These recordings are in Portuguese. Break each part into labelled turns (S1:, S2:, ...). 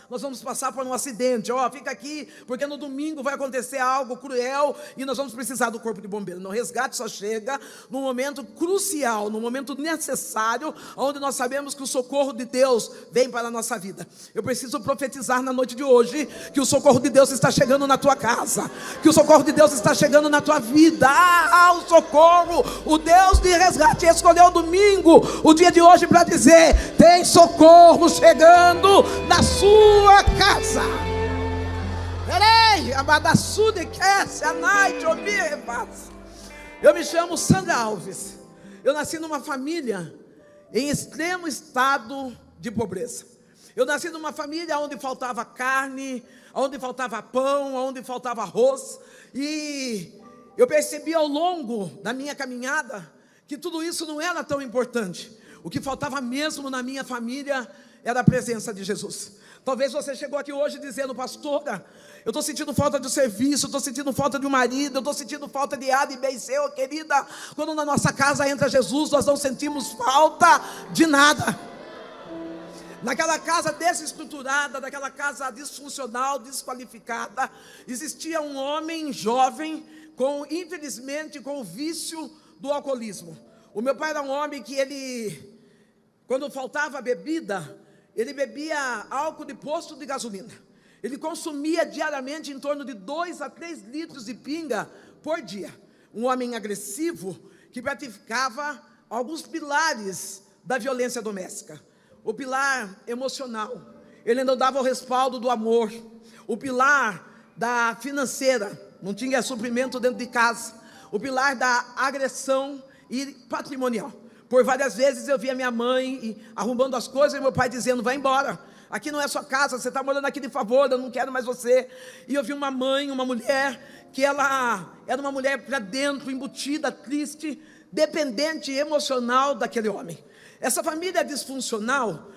S1: nós vamos passar por um acidente, fica aqui, porque no domingo vai acontecer algo cruel e nós vamos precisar do corpo de bombeiro. No resgate só chega no momento crucial, no momento necessário, onde nós sabemos que o socorro de Deus vem para a nossa vida. Eu preciso profetizar na noite de hoje, que o socorro de Deus está chegando na tua casa, que o socorro de Deus está chegando na tua vida. O socorro, o Deus de resgate escolheu o domingo, o dia de hoje, para dizer: tem socorro chegando na sua casa. Eu me chamo Sandra Alves. Eu nasci numa família em extremo estado de pobreza. Eu nasci numa família onde faltava carne, onde faltava pão, onde faltava arroz. E eu percebi ao longo da minha caminhada que tudo isso não era tão importante. O que faltava mesmo na minha família era a presença de Jesus. Talvez você chegou aqui hoje dizendo: pastora, eu estou sentindo falta de serviço, eu estou sentindo falta de um marido, eu estou sentindo falta de A, de B e C. Querida, quando na nossa casa entra Jesus, nós não sentimos falta de nada. Naquela casa desestruturada, naquela casa disfuncional, desqualificada, existia um homem jovem, infelizmente, com o vício do alcoolismo. O meu pai era um homem que quando faltava bebida, ele bebia álcool de posto de gasolina. Ele consumia diariamente em torno de 2 a 3 litros de pinga por dia. Um homem agressivo que praticava alguns pilares da violência doméstica. O pilar emocional, ele não dava o respaldo do amor. O pilar da financeira, não tinha suprimento dentro de casa. O pilar da agressão e patrimonial. Por várias vezes eu via minha mãe arrumando as coisas e meu pai dizendo: vai embora, aqui não é sua casa, você está morando aqui de favor, eu não quero mais você. E eu vi uma mãe, uma mulher, que ela era uma mulher para dentro, embutida, triste, dependente emocional daquele homem. Essa família disfuncional,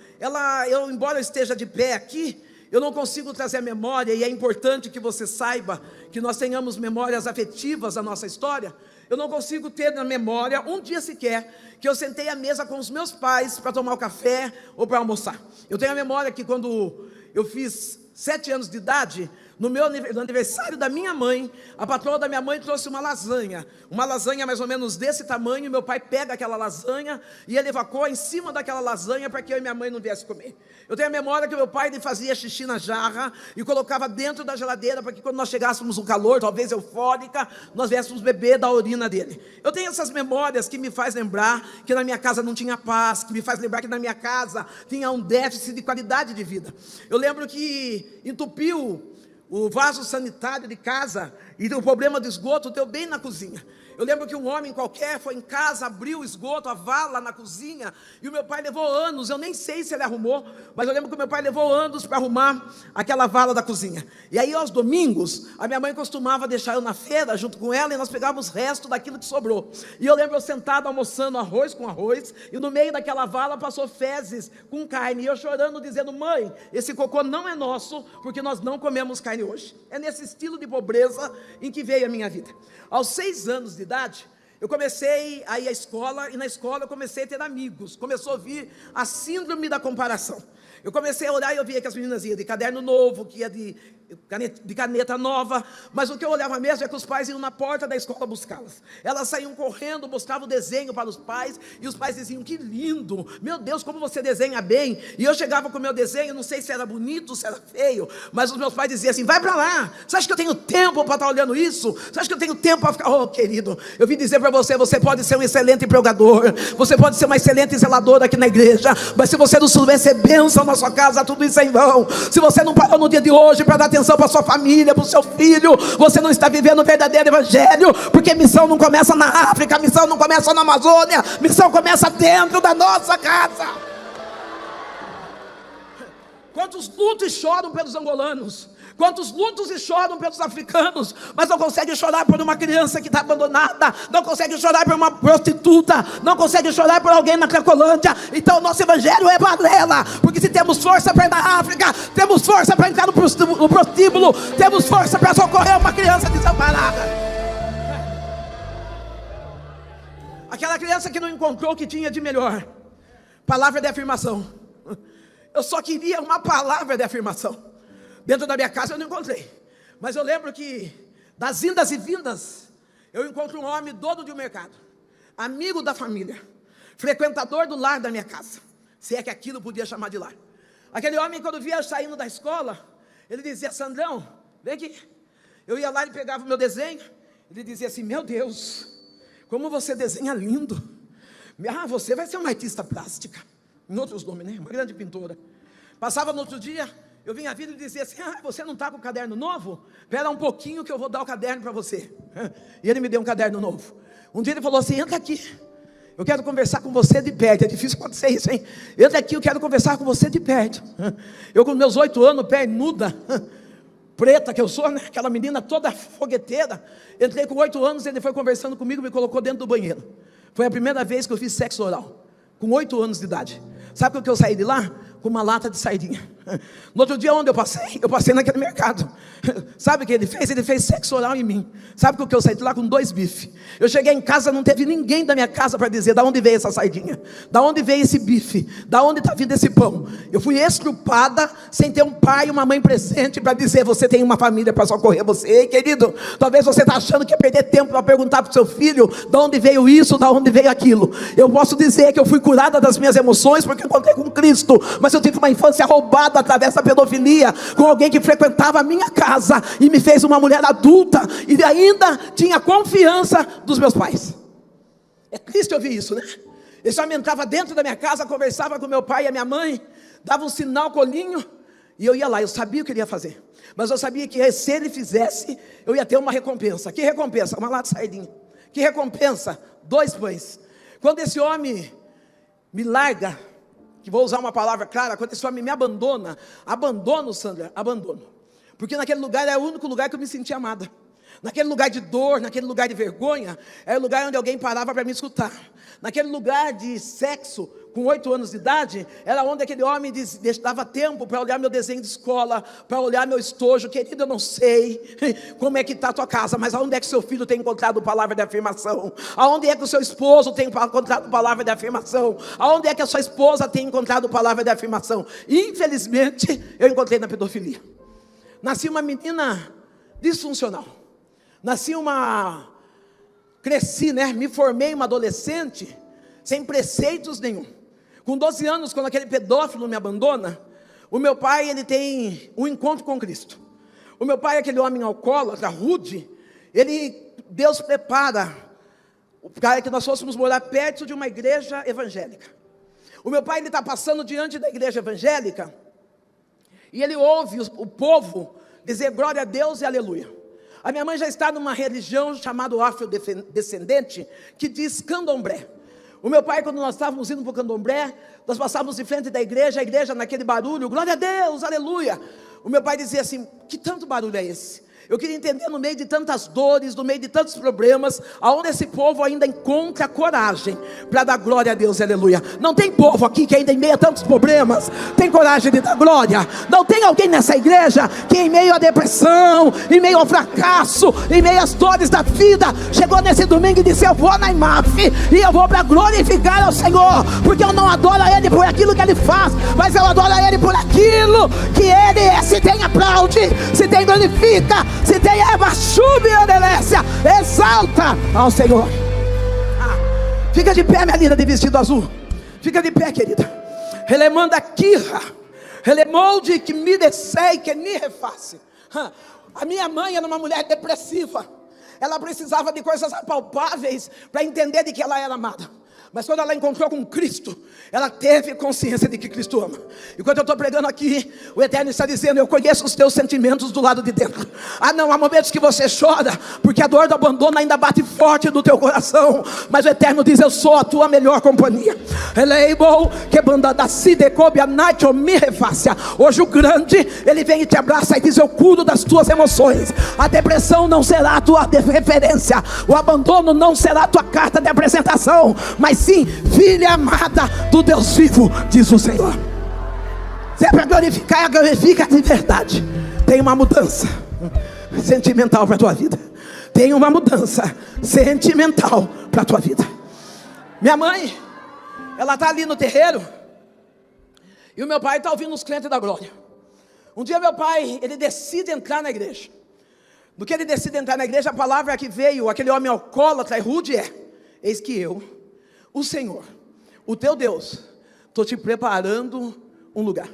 S1: embora eu esteja de pé aqui, eu não consigo trazer a memória, e é importante que você saiba que nós tenhamos memórias afetivas da nossa história. Eu não consigo ter na memória um dia sequer que eu sentei à mesa com os meus pais para tomar o café ou para almoçar. Eu tenho a memória que quando eu fiz 7 anos de idade, no aniversário da minha mãe, a patroa da minha mãe trouxe uma lasanha mais ou menos desse tamanho, e meu pai pega aquela lasanha e ele evacua em cima daquela lasanha para que eu e minha mãe não viesse comer. Eu tenho a memória que meu pai fazia xixi na jarra e colocava dentro da geladeira para que quando nós chegássemos no calor, talvez eufórica, nós viéssemos beber da urina dele. Eu tenho essas memórias que me faz lembrar que na minha casa não tinha paz, que me faz lembrar que na minha casa tinha um déficit de qualidade de vida. Eu lembro que entupiu o vaso sanitário de casa e o problema do esgoto deu bem na cozinha. Eu lembro que um homem qualquer foi em casa, abriu o esgoto, a vala na cozinha, e o meu pai levou anos, eu nem sei se ele arrumou, mas eu lembro que o meu pai levou anos para arrumar aquela vala da cozinha. E aí aos domingos, a minha mãe costumava deixar eu na feira junto com ela, e nós pegávamos o resto daquilo que sobrou. E eu lembro eu sentado almoçando arroz com arroz, e no meio daquela vala passou fezes com carne, e eu chorando dizendo: mãe, esse cocô não é nosso, porque nós não comemos carne hoje. É nesse estilo de pobreza em que veio a minha vida. Aos 6 anos de idade, eu comecei a ir à escola, e na escola eu comecei a ter amigos. Começou a vir a síndrome da comparação. Eu comecei a olhar e eu via que as meninas iam de caderno novo, que ia de caneta nova, mas o que eu olhava mesmo é que os pais iam na porta da escola buscá-las. Elas saíam correndo, mostravam o desenho para os pais, e os pais diziam: que lindo, meu Deus, como você desenha bem. E eu chegava com o meu desenho, não sei se era bonito, se era feio, mas os meus pais diziam assim: vai para lá, você acha que eu tenho tempo para estar olhando isso? Você acha que eu tenho tempo para ficar... Oh, querido, eu vim dizer para você: você pode ser um excelente pregador, você pode ser uma excelente zeladora aqui na igreja, mas se você não souber ser bênção na sua casa, tudo isso é em vão. Se você não parou no dia de hoje para dar atenção para sua família, para o seu filho, você não está vivendo o verdadeiro evangelho, porque missão não começa na África, missão não começa na Amazônia, missão começa dentro da nossa casa. Quantos lutos e choram pelos angolanos, quantos lutos e choram pelos africanos, mas não consegue chorar por uma criança que está abandonada, não consegue chorar por uma prostituta, não consegue chorar por alguém na Cracolândia. Então o nosso evangelho é balela, porque se temos força para ir na África, temos força para entrar no prostíbulo, temos força para socorrer uma criança desamparada, aquela criança que não encontrou o que tinha de melhor. Palavra de afirmação. Eu só queria uma palavra de afirmação. Dentro da minha casa eu não encontrei. Mas eu lembro que das indas e vindas, eu encontro um homem dono de um mercado, amigo da família, frequentador do lar da minha casa, se é que aquilo podia chamar de lar. Aquele homem, quando via eu saindo da escola, ele dizia: Sandrão, vem aqui. Eu ia lá e pegava o meu desenho. Ele dizia assim: meu Deus, como você desenha lindo. Você vai ser uma artista plástica. Em outros nomes, né? Uma grande pintora. Passava no outro dia, eu vinha vir e dizia assim: você não está com o caderno novo? Espera um pouquinho que eu vou dar o caderno para você. E ele me deu um caderno novo. Um dia ele falou assim: entra aqui, eu quero conversar com você de perto. É difícil acontecer isso, hein? Entra aqui, eu quero conversar com você de perto. Eu com meus 8 anos, pernuda, preta que eu sou, né? Aquela menina toda fogueteira. Entrei com 8 anos, ele foi conversando comigo, me colocou dentro do banheiro. Foi a primeira vez que eu fiz sexo oral, com 8 anos de idade. Sabe o que eu saí de lá? Com uma lata de sardinha. No outro dia, onde eu passei naquele mercado. Sabe o que ele fez? Ele fez sexo oral em mim. Sabe o que eu saí de lá? Com 2 bifes. Eu cheguei em casa, não teve ninguém da minha casa para dizer: da onde veio essa sardinha? Da onde veio esse bife? Da onde está vindo esse pão? Eu fui estrupada, sem ter um pai e uma mãe presente para dizer: você tem uma família para socorrer você. Ei, querido, talvez você está achando que é perder tempo para perguntar para o seu filho: da onde veio isso, da onde veio aquilo. Eu posso dizer que eu fui curada das minhas emoções, porque eu encontrei com Cristo. Mas eu tive uma infância roubada através da pedofilia, com alguém que frequentava a minha casa e me fez uma mulher adulta, e ainda tinha confiança dos meus pais. É triste ouvir isso, né? Esse homem entrava dentro da minha casa, conversava com meu pai e a minha mãe, dava um sinal colinho, e eu ia lá. Eu sabia o que ele ia fazer, mas eu sabia que se ele fizesse, eu ia ter uma recompensa. Que recompensa? Uma lata de sardinha. Que recompensa? 2 pães. Quando esse homem me larga, que vou usar uma palavra clara, quando esse homem me abandona, abandono, Sandra, abandono. Porque naquele lugar era o único lugar que eu me sentia amada. Naquele lugar de dor, naquele lugar de vergonha, era o lugar onde alguém parava para me escutar. Naquele lugar de sexo, com 8 anos de idade, era onde aquele homem dava tempo para olhar meu desenho de escola, para olhar meu estojo. Querido, eu não sei como é que está a tua casa, mas aonde é que seu filho tem encontrado palavra de afirmação? Aonde é que o seu esposo tem encontrado palavra de afirmação? Aonde é que a sua esposa tem encontrado palavra de afirmação? Infelizmente, eu encontrei na pedofilia. Nasci uma menina disfuncional. Cresci, né? Me formei uma adolescente sem preceitos nenhum. Com 12 anos, quando aquele pedófilo me abandona, o meu pai, ele tem um encontro com Cristo. O meu pai, aquele homem alcoólatra, rude, Deus prepara para que nós fôssemos morar perto de uma igreja evangélica. O meu pai, ele está passando diante da igreja evangélica, e ele ouve o povo dizer glória a Deus e aleluia. A minha mãe já está numa religião chamada afrodescendente, que diz candomblé. O meu pai, quando nós estávamos indo para o candomblé, nós passávamos de frente da igreja, a igreja naquele barulho, glória a Deus, aleluia. O meu pai dizia assim: que tanto barulho é esse? Eu queria entender, no meio de tantas dores, no meio de tantos problemas, aonde esse povo ainda encontra coragem para dar glória a Deus, aleluia. Não tem povo aqui que ainda em meio a tantos problemas tem coragem de dar glória. Não tem alguém nessa igreja que em meio à depressão, em meio ao fracasso, em meio às dores da vida, chegou nesse domingo e disse: eu vou na IMAF e eu vou para glorificar ao Senhor, porque eu não adoro a Ele por aquilo que Ele faz, mas eu adoro a Ele por aquilo que Ele é. Se tem aplaude, se tem glorifica, se tem Eva, chuve e odelécia, exalta ao Senhor. Fica de pé, minha linda de vestido azul. Fica de pé, querida. Relemanda kirra, relemolde que me descei, que me reface. A minha mãe era uma mulher depressiva. Ela precisava de coisas apalpáveis para entender de que ela era amada. Mas quando ela encontrou com Cristo, ela teve consciência de que Cristo ama. E quando eu estou pregando aqui, o Eterno está dizendo: eu conheço os teus sentimentos do lado de dentro. Não, há momentos que você chora, porque a dor do abandono ainda bate forte no teu coração. Mas o Eterno diz: eu sou a tua melhor companhia. Hoje o grande, ele vem e te abraça e diz: eu cuido das tuas emoções. A depressão não será a tua referência. O abandono não será a tua carta de apresentação. Mas sim, filha amada do Deus vivo, diz o Senhor. Se é para glorificar, glorifica de verdade. Tem uma mudança sentimental para a tua vida. Tem uma mudança sentimental para a tua vida. Minha mãe, ela está ali no terreiro, E o meu pai está ouvindo os crentes da glória. Um dia meu pai, ele decide entrar na igreja. No que ele decide entrar na igreja, a palavra que veio, aquele homem alcoólatra e rude é: eis que eu, o Senhor, o teu Deus, estou te preparando um lugar.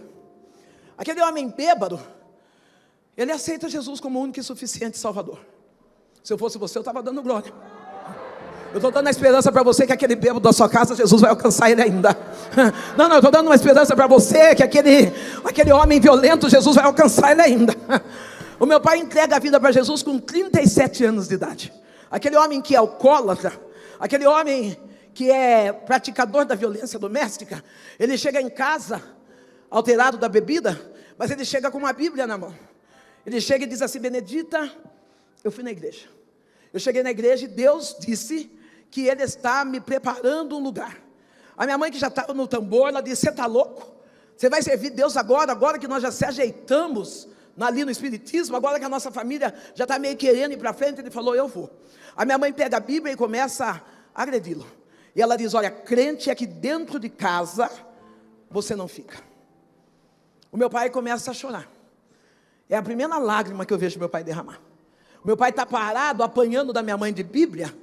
S1: Aquele homem bêbado, ele aceita Jesus como único e suficiente Salvador. Se eu fosse você, eu estava dando glória. Eu estou dando a esperança para você que aquele bêbado da sua casa, Jesus vai alcançar ele ainda. Não, eu estou dando uma esperança para você que aquele homem violento, Jesus vai alcançar ele ainda. O meu pai entrega a vida para Jesus com 37 anos de idade. Aquele homem que é alcoólatra, aquele homem que é praticador da violência doméstica, ele chega em casa alterado da bebida, mas ele chega com uma Bíblia na mão. Ele chega e diz assim: Benedita, eu fui na igreja. Eu cheguei na igreja e Deus disse que Ele está me preparando um lugar. A minha mãe, que já estava no tambor, ela disse: você está louco? Você vai servir Deus agora que nós já se ajeitamos ali no Espiritismo, agora que a nossa família já está meio querendo ir para frente. Ele falou: eu vou. A minha mãe pega a Bíblia e começa a agredi-lo. E ela diz: olha, crente é que dentro de casa você não fica. O meu pai começa a chorar. É a primeira lágrima que eu vejo meu pai derramar. O meu pai está parado, apanhando da minha mãe de Bíblia.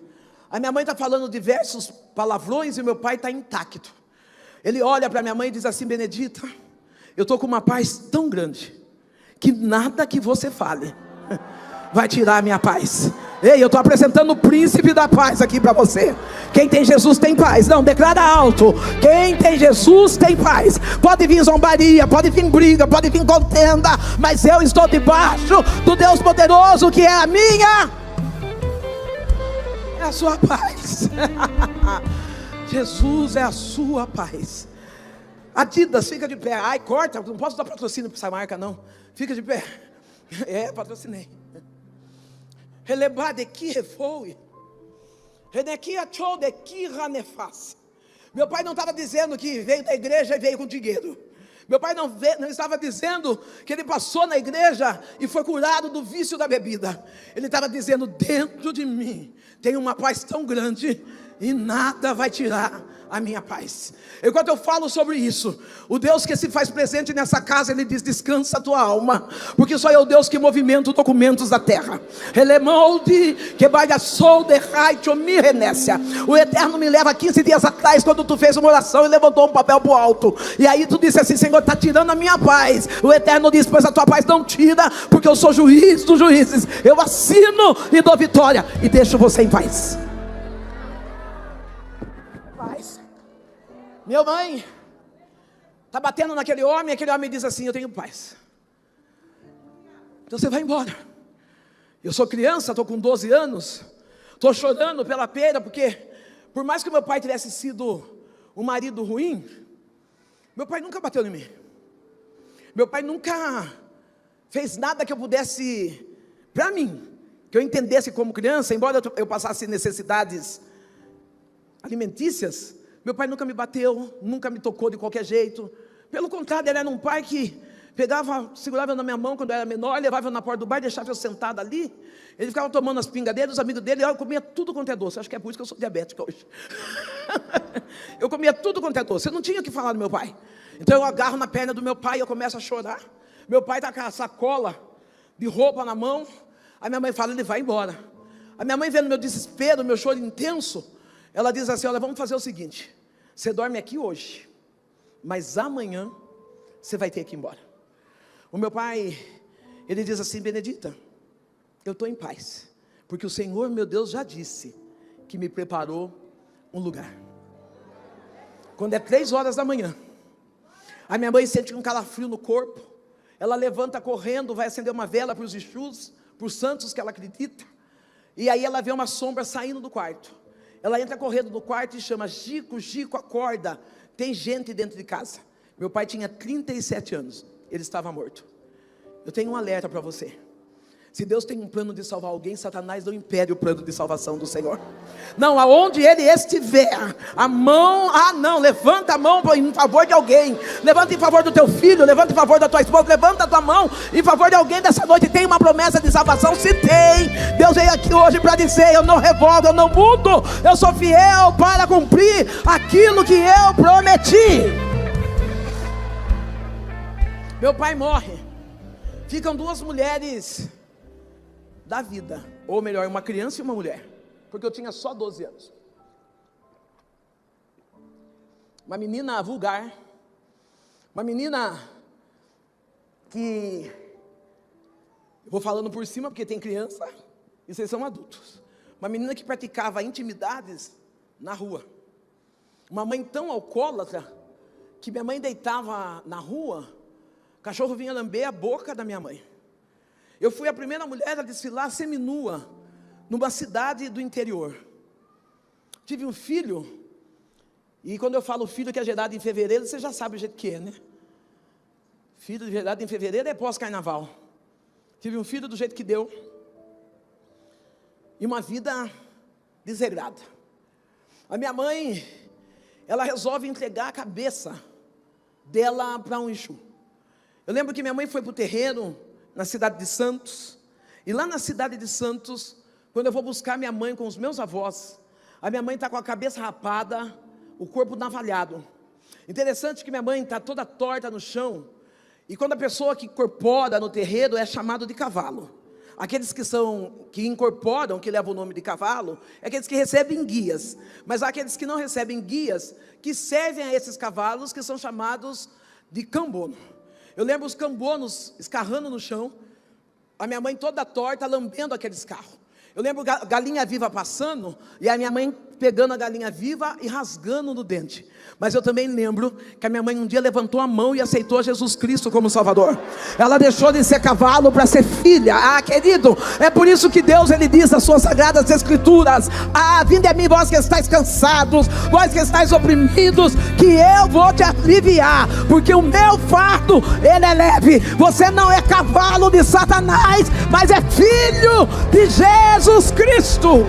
S1: A minha mãe está falando diversos palavrões e o meu pai está intacto. Ele olha para minha mãe e diz assim: Benedita, eu estou com uma paz tão grande que nada que você fale vai tirar a minha paz. Ei, eu estou apresentando o príncipe da paz aqui para você. Quem tem Jesus tem paz. Não, declara alto: quem tem Jesus tem paz. Pode vir zombaria, pode vir briga, pode vir contenda, mas eu estou debaixo do Deus poderoso, que é a minha, é a sua paz. Jesus é a sua paz. Adidas, fica de pé. Ai, corta, não posso dar patrocínio para essa marca não. Fica de pé. É, patrocinei. Relebade que refoe. Meu pai não estava dizendo que veio da igreja e veio com dinheiro. Meu pai não estava dizendo que ele passou na igreja e foi curado do vício da bebida. Ele estava dizendo: dentro de mim tem uma paz tão grande e nada vai tirar a minha paz. Enquanto eu falo sobre isso, o Deus que se faz presente nessa casa, Ele diz: descansa a tua alma, porque só é o Deus que movimenta os documentos da terra. O Eterno me leva 15 dias atrás, quando tu fez uma oração e levantou um papel para o alto, e aí tu disse assim: Senhor, está tirando a minha paz. O Eterno diz: pois a tua paz não tira, porque eu sou juiz dos juízes. Eu assino e dou vitória e deixo você em paz. Minha mãe está batendo naquele homem, aquele homem diz assim: eu tenho paz. Então você vai embora. Eu sou criança, estou com 12 anos, estou chorando pela perda, porque por mais que meu pai tivesse sido um marido ruim, meu pai nunca bateu em mim. Meu pai nunca fez nada que eu pudesse, para mim, que eu entendesse como criança, embora eu passasse necessidades alimentícias. Meu pai nunca me bateu, nunca me tocou de qualquer jeito. Pelo contrário, ele era um pai que pegava, segurava na minha mão quando eu era menor, levava eu na porta do bar, deixava eu sentado ali. Ele ficava tomando as pingas dele, os amigos dele, eu comia tudo quanto é doce. Acho que é por isso que eu sou diabética hoje. Eu comia tudo quanto é doce. Eu não tinha o que falar do meu pai. Então eu agarro na perna do meu pai e eu começo a chorar. Meu pai está com a sacola de roupa na mão. A minha mãe fala: ele vai embora. A minha mãe, vendo meu desespero, meu choro intenso, ela diz assim: olha, vamos fazer o seguinte, você dorme aqui hoje, mas amanhã você vai ter que ir embora. O meu pai, ele diz assim: Benedita, eu estou em paz, porque o Senhor meu Deus já disse que me preparou um lugar. Quando é 3 horas da manhã, a minha mãe sente um calafrio no corpo. Ela levanta correndo, vai acender uma vela para os Exus, para os santos que ela acredita. E aí ela vê uma sombra saindo do quarto. Ela entra correndo no quarto e chama: Chico, Chico, acorda, tem gente dentro de casa. Meu pai tinha 37 anos, ele estava morto. Eu tenho um alerta para você: se Deus tem um plano de salvar alguém, Satanás não impede o plano de salvação do Senhor. Não, aonde ele estiver, a mão, levanta a mão em favor de alguém. Levanta em favor do teu filho, levanta em favor da tua esposa, levanta a tua mão em favor de alguém dessa noite. Tem uma promessa de salvação? Se tem, Deus veio aqui hoje para dizer: eu não revogo, eu não mudo, eu sou fiel para cumprir aquilo que eu prometi. Meu pai morre. Ficam duas mulheres da vida, ou melhor, uma criança e uma mulher, porque eu tinha só 12 anos. Uma menina vulgar, uma menina que, eu vou falando por cima porque tem criança e vocês são adultos. Uma menina que praticava intimidades na rua. Uma mãe tão alcoólatra que minha mãe deitava na rua, o cachorro vinha lamber a boca da minha mãe. Eu fui a primeira mulher a desfilar seminua numa cidade do interior. Tive um filho, e quando eu falo filho que é gerado em fevereiro, você já sabe o jeito que é, né? Filho gerado em fevereiro é pós-carnaval. Tive um filho do jeito que deu. E uma vida desregrada. A minha mãe, ela resolve entregar a cabeça dela para um Exu. Eu lembro que minha mãe foi para o terreiro, na cidade de Santos. E lá na cidade de Santos, quando eu vou buscar minha mãe com os meus avós, a minha mãe está com a cabeça rapada, o corpo navalhado. Interessante que minha mãe está toda torta no chão. E quando a pessoa que incorpora no terreiro é chamado de cavalo. Aqueles que incorporam, que levam o nome de cavalo, é aqueles que recebem guias. Mas há aqueles que não recebem guias, que servem a esses cavalos, que são chamados de cambono. Eu lembro os cambonos escarrando no chão, a minha mãe toda torta, lambendo aqueles carros. Eu lembro galinha viva passando, e a minha mãe pegando a galinha viva e rasgando no dente. Mas eu também lembro que a minha mãe um dia levantou a mão e aceitou Jesus Cristo como Salvador. Ela deixou de ser cavalo para ser filha. Ah, querido, é por isso que Deus, Ele diz nas suas sagradas escrituras: ah, vinde a mim vós que estáis cansados, vós que estáis oprimidos, que eu vou te aliviar, porque o meu fardo, ele é leve. Você não é cavalo de Satanás, mas é filho de Jesus Cristo.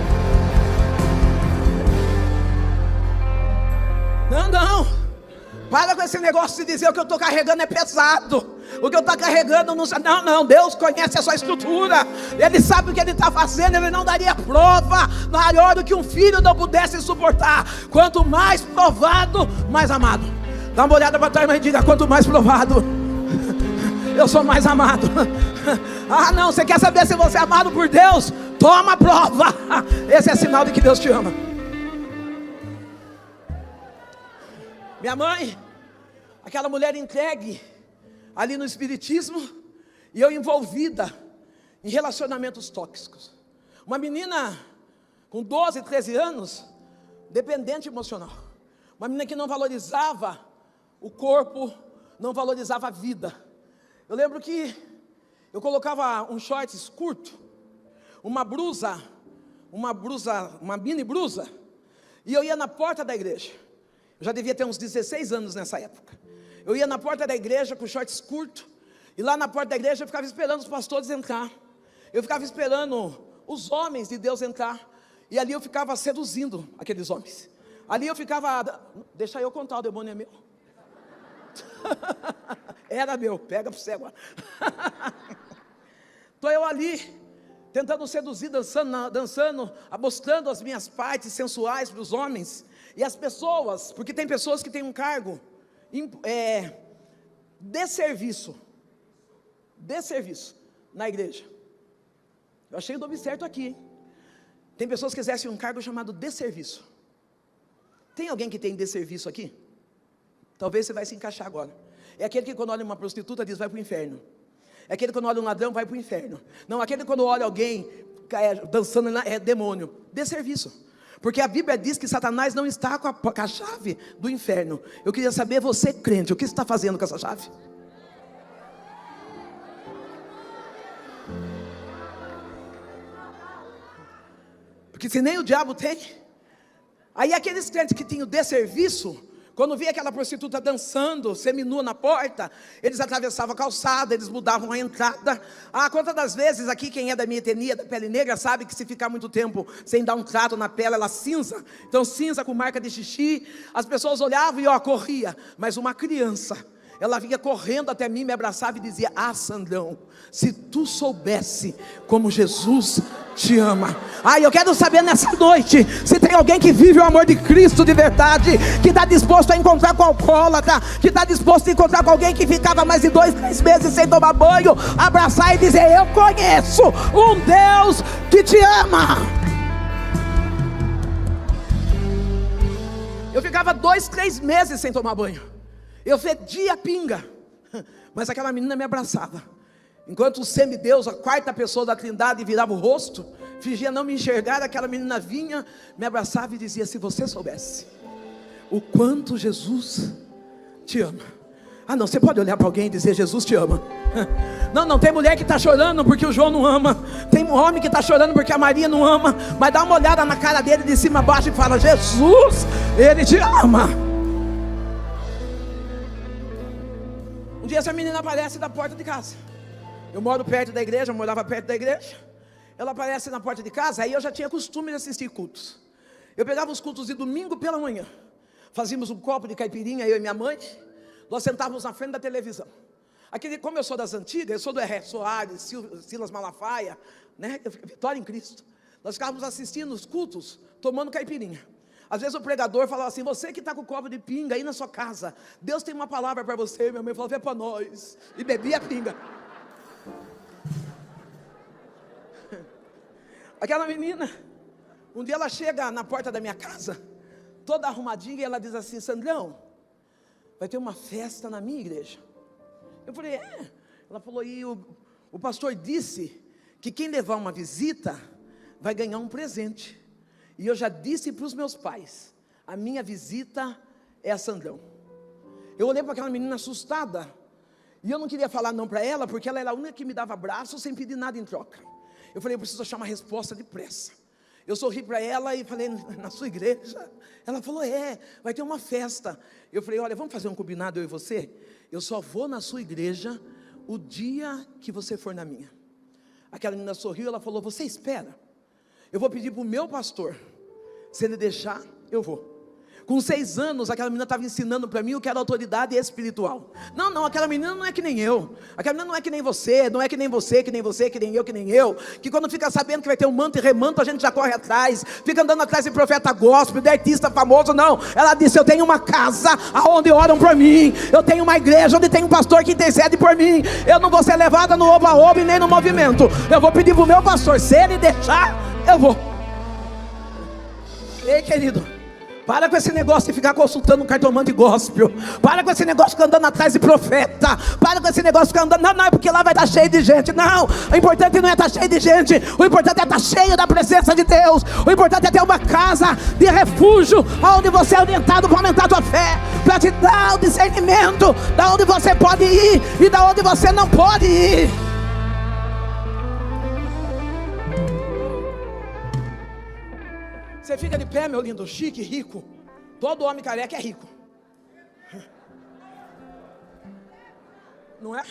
S1: Não, para com esse negócio de dizer o que eu estou carregando é pesado, o que eu estou carregando não, Deus conhece a sua estrutura, Ele sabe o que Ele está fazendo, Ele não daria prova maior do que um filho não pudesse suportar. Quanto mais provado, mais amado. Dá uma olhada para tua irmã e diga: quanto mais provado, eu sou mais amado. Ah não, você quer saber se você é amado por Deus? Toma a prova, esse é sinal de que Deus te ama. Minha mãe, aquela mulher entregue ali no espiritismo, e eu envolvida em relacionamentos tóxicos. Uma menina com 12, 13 anos, dependente emocional. Uma menina que não valorizava o corpo, não valorizava a vida. Eu lembro que eu colocava um shorts curto, uma mini blusa, e eu ia na porta da igreja. Eu já devia ter uns 16 anos nessa época. Eu ia na porta da igreja com shorts curto, e lá na porta da igreja eu ficava esperando os pastores entrar. Eu ficava esperando os homens de Deus entrar, e ali eu ficava seduzindo aqueles homens. Ali eu ficava, deixa eu contar, o demônio é meu. Era meu, pega para você agora. Estou eu ali, tentando seduzir, dançando, mostrando as minhas partes sensuais para os homens. E as pessoas, porque tem pessoas que têm um cargo de serviço na igreja. Eu achei o nome certo aqui, hein? Tem pessoas que exercem um cargo chamado de serviço. Tem alguém que tem de serviço aqui? Talvez você vai se encaixar agora. É aquele que quando olha uma prostituta diz: vai para o inferno. É aquele que quando olha um ladrão vai para o inferno. Não, aquele que quando olha alguém dançando é demônio. De serviço. Porque a Bíblia diz que Satanás não está com a chave do inferno. Eu queria saber, você crente, o que você está fazendo com essa chave? Porque se nem o diabo tem. Aí aqueles crentes que tinham desserviço, quando via aquela prostituta dançando, seminua na porta, eles atravessavam a calçada, eles mudavam a entrada. Ah, quantas das vezes aqui, quem é da minha etnia, da pele negra, sabe que se ficar muito tempo sem dar um trato na pele, ela cinza. Então cinza com marca de xixi, as pessoas olhavam e corria. Mas uma criança ela vinha correndo até mim, me abraçava e dizia: ah, Sandrão, se tu soubesse como Jesus te ama. Eu quero saber nessa noite, se tem alguém que vive o amor de Cristo de verdade, que está disposto a encontrar com alcoólatra, que está disposto a encontrar com alguém que ficava mais de 2, 3 meses sem tomar banho, abraçar e dizer: eu conheço um Deus que te ama. Eu ficava 2, 3 meses sem tomar banho, eu fedia pinga, mas aquela menina me abraçava. Enquanto o semideus, a quarta pessoa da Trindade, virava o rosto, fingia não me enxergar, aquela menina vinha, me abraçava e dizia: se você soubesse o quanto Jesus te ama. Não, você pode olhar para alguém e dizer: Jesus te ama. Não, tem mulher que está chorando porque o João não ama, tem um homem que está chorando porque a Maria não ama, mas dá uma olhada na cara dele de cima a baixo e fala: Jesus, Ele te ama. Um dia essa menina aparece na porta de casa. Eu moro perto da igreja, eu morava perto da igreja. Ela aparece na porta de casa, aí eu já tinha costume de assistir cultos. Eu pegava os cultos de domingo pela manhã, fazíamos um copo de caipirinha, eu e minha mãe. Nós sentávamos na frente da televisão. Como eu sou das antigas, eu sou do Herré Soares, Silas Malafaia, né? Vitória em Cristo. Nós ficávamos assistindo os cultos, tomando caipirinha. Às vezes o pregador falava assim: você que está com o copo de pinga aí na sua casa, Deus tem uma palavra para você. Minha mãe falava: vê para nós. E bebia pinga. Aquela menina, um dia ela chega na porta da minha casa, toda arrumadinha, e ela diz assim: Sandrão, vai ter uma festa na minha igreja. Eu falei: é? Ela falou: e o pastor disse que quem levar uma visita vai ganhar um presente. E eu já disse para os meus pais: a minha visita é a Sandrão. Eu olhei para aquela menina assustada, e eu não queria falar não para ela, porque ela era a única que me dava abraço sem pedir nada em troca. Eu falei: eu preciso achar uma resposta depressa. Eu sorri para ela e falei: na sua igreja? Ela falou: é, vai ter uma festa. Eu falei: olha, vamos fazer um combinado, eu e você? Eu só vou na sua igreja o dia que você for na minha. Aquela menina sorriu, ela falou: você espera, eu vou pedir para o meu pastor, se ele deixar, eu vou. Com 6 anos, aquela menina estava ensinando para mim o que era autoridade espiritual. Não, aquela menina não é que nem eu. Aquela menina não é que nem você, não é que nem você, que nem você, que nem eu. Que quando fica sabendo que vai ter um manto e remanto, a gente já corre atrás. Fica andando atrás de profeta gospel, de artista famoso, não. Ela disse: eu tenho uma casa onde oram por mim. Eu tenho uma igreja onde tem um pastor que intercede por mim. Eu não vou ser levada no oba-oba e nem no movimento. Eu vou pedir para o meu pastor, se ele deixar, eu vou. Ei, querido, para com esse negócio de ficar consultando um cartomante gospel. Para com esse negócio de ficar andando atrás de profeta. Para com esse negócio de ficar andando... Não, é porque lá vai estar cheio de gente. Não, o importante não é estar cheio de gente. O importante é estar cheio da presença de Deus. O importante é ter uma casa de refúgio, onde você é orientado para aumentar a tua fé, para te dar o discernimento da onde você pode ir e da onde você não pode ir. Você fica de pé, meu lindo, chique, rico. Todo homem careca é rico, não é?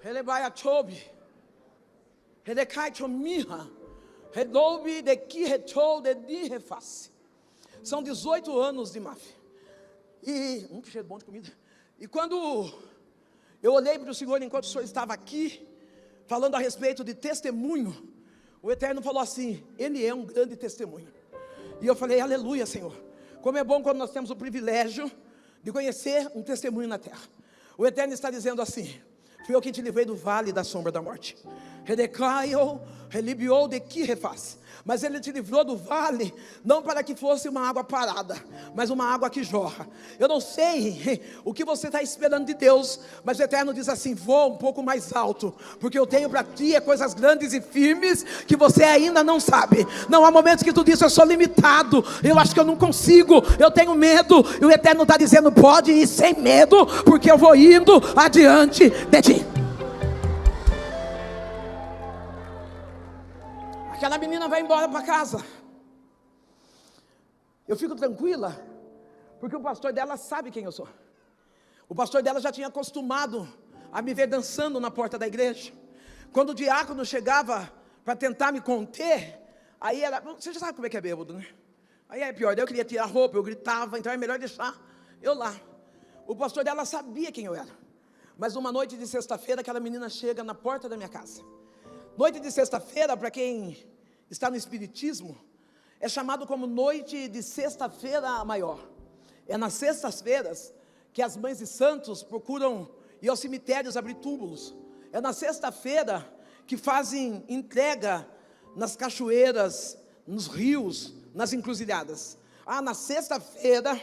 S1: Relebaia chobe, relecai chomirra, redoube de que retou de di reface. São 18 anos de máfia. E que cheiro bom de comida. E quando eu olhei para o Senhor enquanto o Senhor estava aqui, falando a respeito de testemunho, o Eterno falou assim: Ele é um grande testemunho. E eu falei: aleluia, Senhor. Como é bom quando nós temos o privilégio de conhecer um testemunho na terra. O Eterno está dizendo assim: fui eu que te livrei do vale da sombra da morte. Redecaio, relibiou de que refaz. Mas Ele te livrou do vale, não para que fosse uma água parada, mas uma água que jorra. Eu não sei o que você está esperando de Deus, mas o Eterno diz assim: voa um pouco mais alto, porque eu tenho para ti coisas grandes e firmes, que você ainda não sabe. Não há momentos que tu diz: eu sou limitado, eu acho que eu não consigo, eu tenho medo. E o Eterno está dizendo: pode ir sem medo, porque eu vou indo adiante de ti. Aquela menina vai embora para casa. Eu fico tranquila, porque o pastor dela sabe quem eu sou. O pastor dela já tinha acostumado a me ver dançando na porta da igreja. Quando o diácono chegava para tentar me conter, aí ela... Você já sabe como é que é bêbado, né? Aí é pior, daí eu queria tirar a roupa, eu gritava, então é melhor deixar eu lá. O pastor dela sabia quem eu era. Mas numa noite de sexta-feira, aquela menina chega na porta da minha casa. Noite de sexta-feira, para quem está no espiritismo, é chamado como noite de sexta-feira maior. É nas sextas-feiras que as mães de santos procuram ir aos cemitérios abrir túmulos. É na sexta-feira que fazem entrega nas cachoeiras, nos rios, nas encruzilhadas. Na sexta-feira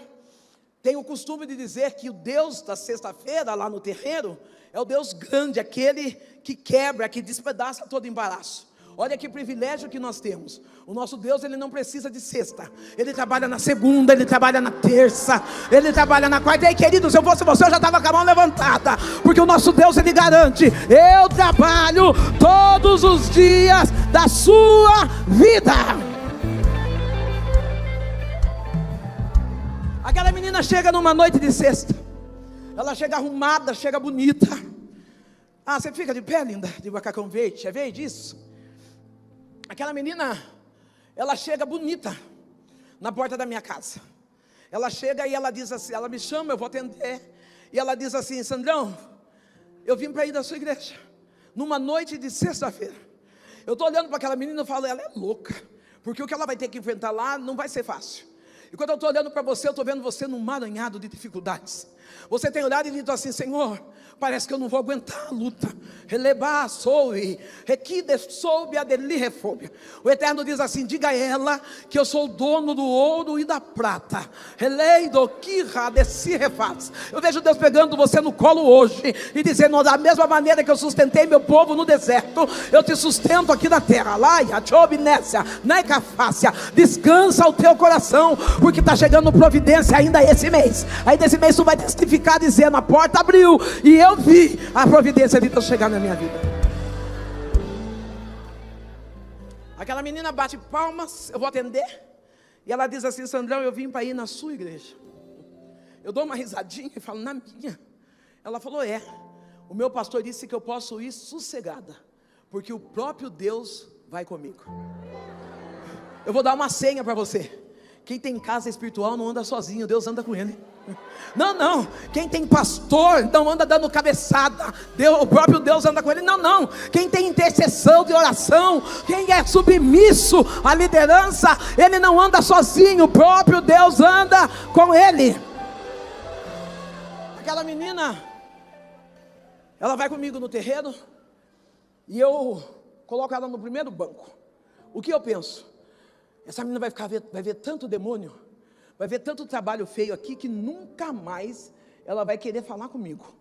S1: tem o costume de dizer que o Deus da sexta-feira lá no terreiro é o Deus grande, aquele que quebra, que despedaça todo embaraço. Olha que privilégio que nós temos. O nosso Deus, Ele não precisa de sexta. Ele trabalha na segunda, Ele trabalha na terça, Ele trabalha na quarta. E aí, querido, se eu fosse você, eu já estava com a mão levantada. Porque o nosso Deus, Ele garante: eu trabalho todos os dias da sua vida. Aquela menina chega numa noite de sexta. Ela chega arrumada, chega bonita. Você fica de pé, linda, de macacão verde. É verde isso? Aquela menina, ela chega bonita na porta da minha casa. Ela chega e ela diz assim, ela me chama, eu vou atender. E ela diz assim: Sandrão, eu vim para ir da sua igreja, numa noite de sexta-feira. Eu estou olhando para aquela menina e falo, ela é louca, porque o que ela vai ter que enfrentar lá não vai ser fácil. E quando eu estou olhando para você, eu estou vendo você num emaranhado de dificuldades. Você tem olhado e dito assim: Senhor, parece que eu não vou aguentar a luta. O Eterno diz assim: diga a ela que eu sou o dono do ouro e da prata. Eu vejo Deus pegando você no colo hoje e dizendo: da mesma maneira que eu sustentei meu povo no deserto, eu te sustento aqui na terra. Descansa o teu coração, porque está chegando providência ainda esse mês. Ainda esse mês tu vai testificar dizendo: a porta abriu e eu vi a providência de Deus chegar na minha vida. Aquela menina bate palmas, eu vou atender. E ela diz assim: Sandrão, eu vim para ir na sua igreja. Eu dou uma risadinha e falo: na minha? Ela falou: o meu pastor disse que eu posso ir sossegada, porque o próprio Deus vai comigo. Eu vou dar uma senha para você. Quem tem casa espiritual não anda sozinho, Deus anda com ele. Não, quem tem pastor não anda dando cabeçada, o próprio Deus anda com ele. Não, quem tem intercessão de oração, quem é submisso à liderança, ele não anda sozinho, o próprio Deus anda com ele. Aquela menina, ela vai comigo no terreiro, e eu coloco ela no primeiro banco. O que eu penso? Essa menina vai ver tanto demônio, vai ver tanto trabalho feio aqui, que nunca mais ela vai querer falar comigo.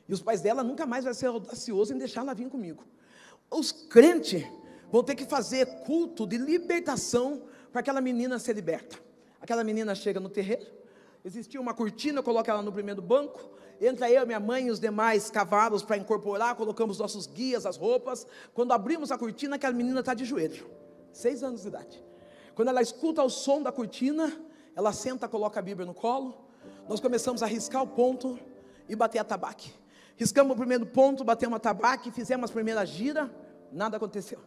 S1: E os pais dela nunca mais vai ser audacioso em deixar ela vir comigo. Os crentes vão ter que fazer culto de libertação para aquela menina ser liberta. Aquela menina chega no terreiro, existia uma cortina, eu coloco ela no primeiro banco, entra eu, minha mãe e os demais cavalos para incorporar, colocamos nossos guias, as roupas. Quando abrimos a cortina, aquela menina está de joelho, 6 anos de idade. Quando ela escuta o som da cortina, ela senta, coloca a Bíblia no colo. Nós começamos a riscar o ponto e bater a tabaque. Riscamos o primeiro ponto, batemos a tabaque, fizemos a primeira gira, nada aconteceu.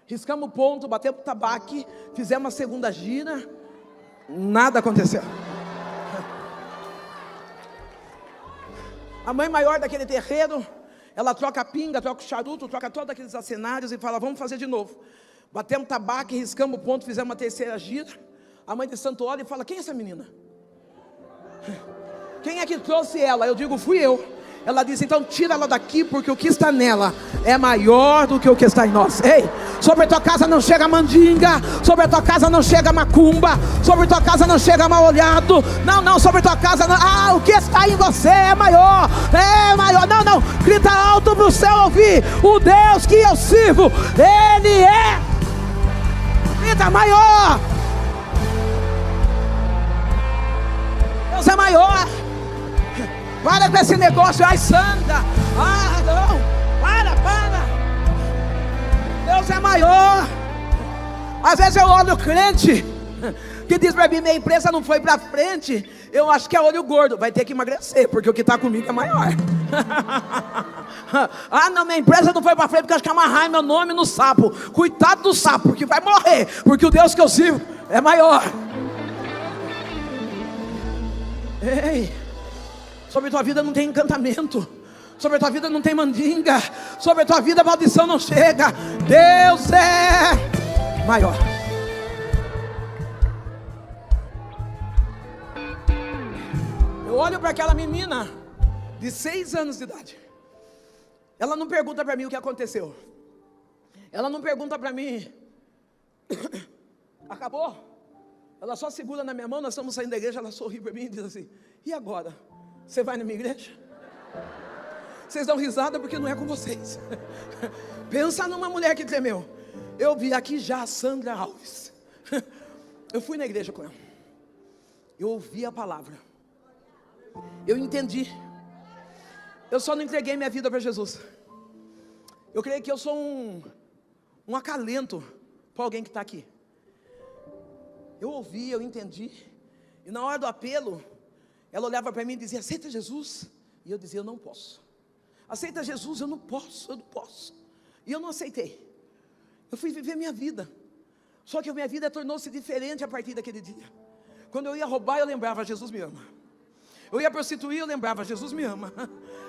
S1: Riscamos o ponto, batemos o tabaque, fizemos a segunda gira, nada aconteceu. A mãe maior daquele terreiro, ela troca a pinga, troca o charuto, troca todos aqueles acenários e fala: vamos fazer de novo. Batemos tabaco, riscamos o ponto, fizemos uma terceira gira. A mãe de santo olha e fala: quem é essa menina? Quem é que trouxe ela? Eu digo: fui eu. Ela diz: então tira ela daqui, porque o que está nela é maior do que o que está em nós. Ei, sobre a tua casa não chega mandinga, sobre a tua casa não chega macumba, sobre a tua casa não chega mal olhado. Não, sobre a tua casa não. O que está em você é maior, não, grita alto para o céu ouvir: o Deus que eu sirvo, Ele é maior. Deus é maior. Para com esse negócio, Sandra. Não, para. Deus é maior. Às vezes eu olho o crente que diz para mim: minha empresa não foi para frente. Eu acho que é olho gordo, vai ter que emagrecer, porque o que está comigo é maior. Não, minha empresa não foi para frente porque eu acho que amarrar meu nome no sapo. Coitado do sapo, porque vai morrer, porque o Deus que eu sirvo é maior. Ei, Sobre a tua vida não tem encantamento. Sobre a tua vida não tem mandinga. Sobre a tua vida a maldição não chega. Deus é maior. Eu olho para aquela menina de 6 anos de idade. Ela não pergunta para mim o que aconteceu. Ela não pergunta para mim, acabou? Ela só segura na minha mão, nós estamos saindo da igreja, ela sorri para mim e diz assim, e agora? Você vai na minha igreja? Vocês dão risada porque não é com vocês. Pensa numa mulher que tremeu. Eu vi aqui já a Sandra Alves. Eu fui na igreja com ela. Eu ouvi a palavra. Eu entendi. Eu só não entreguei minha vida para Jesus. Eu creio que eu sou um acalento para alguém que está aqui. Eu ouvi, eu entendi. E na hora do apelo, ela olhava para mim e dizia, aceita Jesus? E eu dizia, eu não posso. Aceita Jesus? Eu não posso. E eu não aceitei. Eu fui viver minha vida. Só que a minha vida tornou-se diferente a partir daquele dia. Quando eu ia roubar, eu lembrava, Jesus me ama. Eu ia prostituir, eu lembrava, Jesus me ama.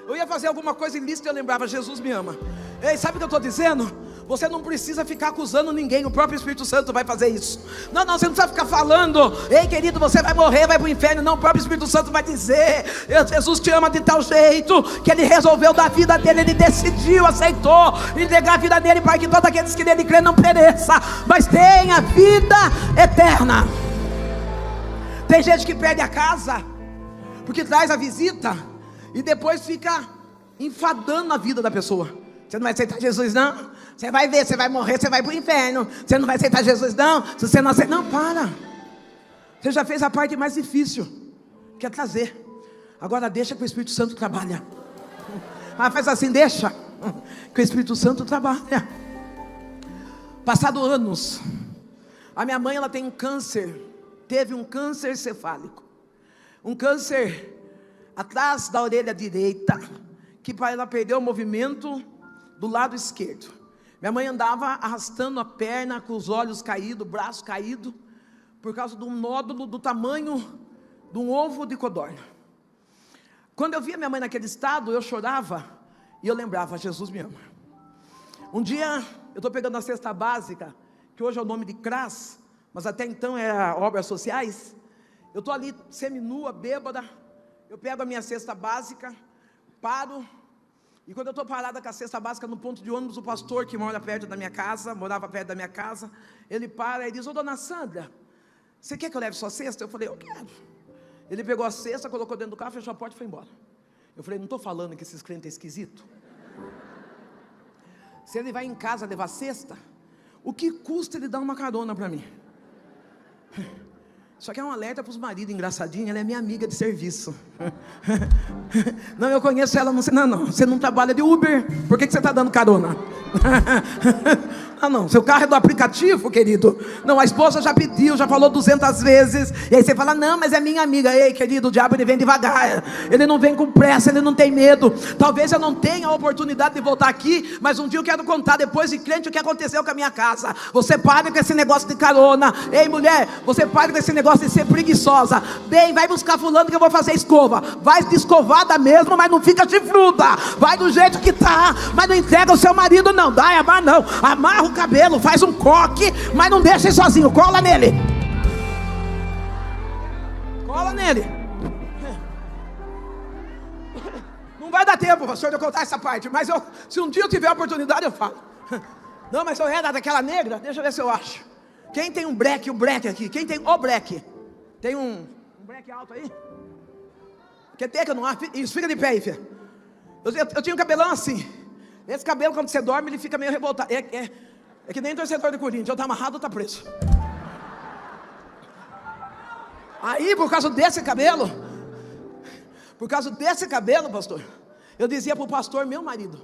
S1: Eu ia fazer alguma coisa ilícita, eu lembrava, Jesus me ama. Ei, sabe o que eu estou dizendo? Você não precisa ficar acusando ninguém, o próprio Espírito Santo vai fazer isso. Não, você não precisa ficar falando, ei querido, você vai morrer, vai para o inferno. Não, o próprio Espírito Santo vai dizer, Jesus te ama de tal jeito, que Ele resolveu dar a vida dele, Ele decidiu, aceitou, entregar a vida dele para que todos aqueles que nele crê não pereça, mas tenha vida eterna. Tem gente que perde a casa, porque traz a visita, e depois fica enfadando a vida da pessoa. Você não vai aceitar Jesus não? Você vai ver, você vai morrer, você vai para o inferno. Você não vai aceitar Jesus não? Se você não aceitar, não, para. Você já fez a parte mais difícil, que é trazer. Agora deixa que o Espírito Santo trabalha. Faz assim, deixa que o Espírito Santo trabalha. Passado anos, a minha mãe, ela tem um câncer. Teve um câncer cefálico. Um câncer atrás da orelha direita, que para ela perdeu o movimento do lado esquerdo. Minha mãe andava arrastando a perna, com os olhos caídos, o braço caído, por causa de um nódulo do tamanho de um ovo de codorna. Quando eu via minha mãe naquele estado, eu chorava e eu lembrava, Jesus me ama. Um dia, eu estou pegando a cesta básica, que hoje é o nome de CRAS, mas até então era Obras Sociais. Eu estou ali seminua, bêbada, eu pego a minha cesta básica, paro, e quando eu estou parada com a cesta básica no ponto de ônibus, o pastor que morava perto da minha casa, ele para e diz, ô dona Sandra, você quer que eu leve sua cesta? Eu falei, eu quero. Ele pegou a cesta, colocou dentro do carro, fechou a porta e foi embora. Eu falei, não estou falando que esses crentes é esquisito? Se ele vai em casa levar cesta, o que custa ele dar uma carona para mim? Só que é um alerta para os maridos engraçadinhos, ela é minha amiga de serviço. Não, eu conheço ela, não, você não trabalha de Uber, por que você está dando carona? Não, seu carro é do aplicativo, querido. Não, a esposa já pediu, já falou 200 vezes. E aí você fala, não, mas é minha amiga. Ei, querido, o diabo ele vem devagar. Ele não vem com pressa, ele não tem medo. Talvez eu não tenha a oportunidade de voltar aqui, mas um dia eu quero contar, depois de crente, o que aconteceu com a minha casa. Você para com esse negócio de carona. Ei, mulher, você para com esse negócio de ser preguiçosa. Bem, vai buscar fulano que eu vou fazer escova. Vai de escovada mesmo, mas não fica chifruda. Vai do jeito que tá, mas não entrega o seu marido não. Dá, amar não. Amarra o cabelo, faz um coque, mas não deixa ele sozinho, cola nele. Cola nele. Não vai dar tempo, pastor, de eu contar essa parte, mas se um dia eu tiver a oportunidade eu falo. Não, mas eu era daquela negra, deixa eu ver se eu acho. Quem tem um breque, o breque aqui? Quem tem o breque? Tem um breque alto aí? Quer ter que eu não acho? Isso, fica de pé aí, filha. Eu tinha um cabelão assim. Esse cabelo, quando você dorme, ele fica meio revoltado. É que nem torcedor do Corinthians, ou tá amarrado ou tá preso. Aí, por causa desse cabelo, pastor, eu dizia pro pastor, meu marido,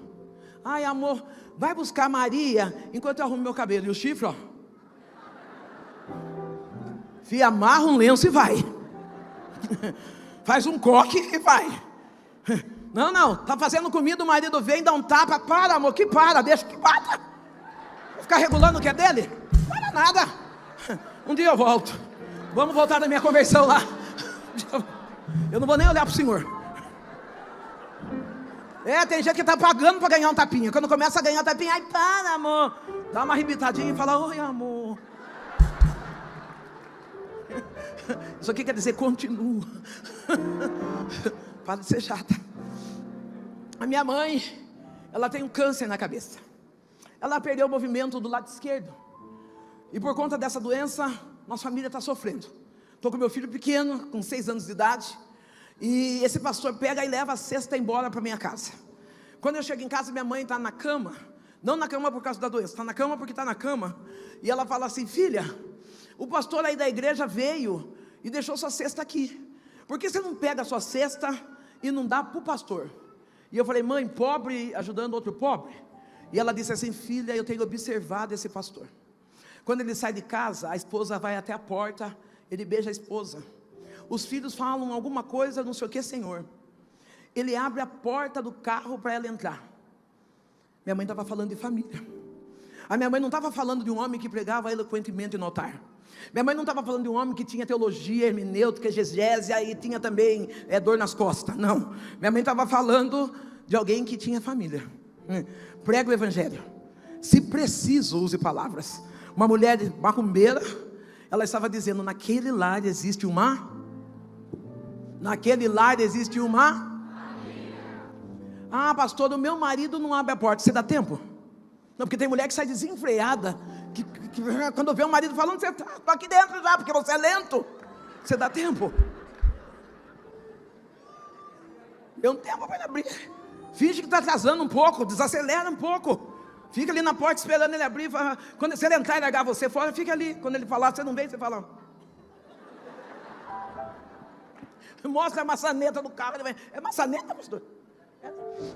S1: ai amor, vai buscar Maria, enquanto eu arrumo meu cabelo. E o chifre, ó, fia, amarra um lenço e vai. Faz um coque e vai. Não, tá fazendo comida, o marido vem, dá um tapa, para amor, que para, deixa que para. Ficar regulando o que é dele? Para nada. Um dia eu volto. Vamos voltar da minha conversão lá. Eu não vou nem olhar para o Senhor. Tem gente que está pagando para ganhar um tapinha. Quando começa a ganhar um tapinha, ai, para, amor. Dá uma arrebitadinha e fala, oi, amor. Isso aqui quer dizer continua. Para de ser chata. A minha mãe, ela tem um câncer na cabeça. Ela perdeu o movimento do lado esquerdo. E por conta dessa doença, nossa família está sofrendo. Estou com meu filho pequeno, com 6 anos de idade. E esse pastor pega e leva a cesta embora para minha casa. Quando eu chego em casa, minha mãe está na cama. Não na cama por causa da doença, está na cama porque está na cama. E ela fala assim, filha, o pastor aí da igreja veio e deixou sua cesta aqui. Por que você não pega a sua cesta e não dá para o pastor? E eu falei, mãe, pobre ajudando outro pobre? E ela disse assim, filha, eu tenho observado esse pastor. Quando ele sai de casa, a esposa vai até a porta, ele beija a esposa. Os filhos falam alguma coisa, não sei o que, Senhor. Ele abre a porta do carro para ela entrar. Minha mãe estava falando de família. A minha mãe não estava falando de um homem que pregava eloquentemente no altar. Minha mãe não estava falando de um homem que tinha teologia, hermenêutica, exegésia e tinha também dor nas costas. Não. Minha mãe estava falando de alguém que tinha família. Prega o evangelho. Se preciso, use palavras. Uma mulher macumbeira, ela estava dizendo, naquele lar existe uma... Naquele lar existe uma... Ah, pastor, o meu marido não abre a porta. Você dá tempo? Não, porque tem mulher que sai desenfreada, que quando vê o marido falando, você está aqui dentro já, porque você é lento. Você dá tempo? Deu um tempo para ele abrir. Finge que está atrasando um pouco, desacelera um pouco. Fica ali na porta esperando ele abrir. Quando se ele entrar e largar você fora, fica ali. Quando ele falar, você não vem, você fala... Mostra a maçaneta do carro. Ele vai, é maçaneta, pastor?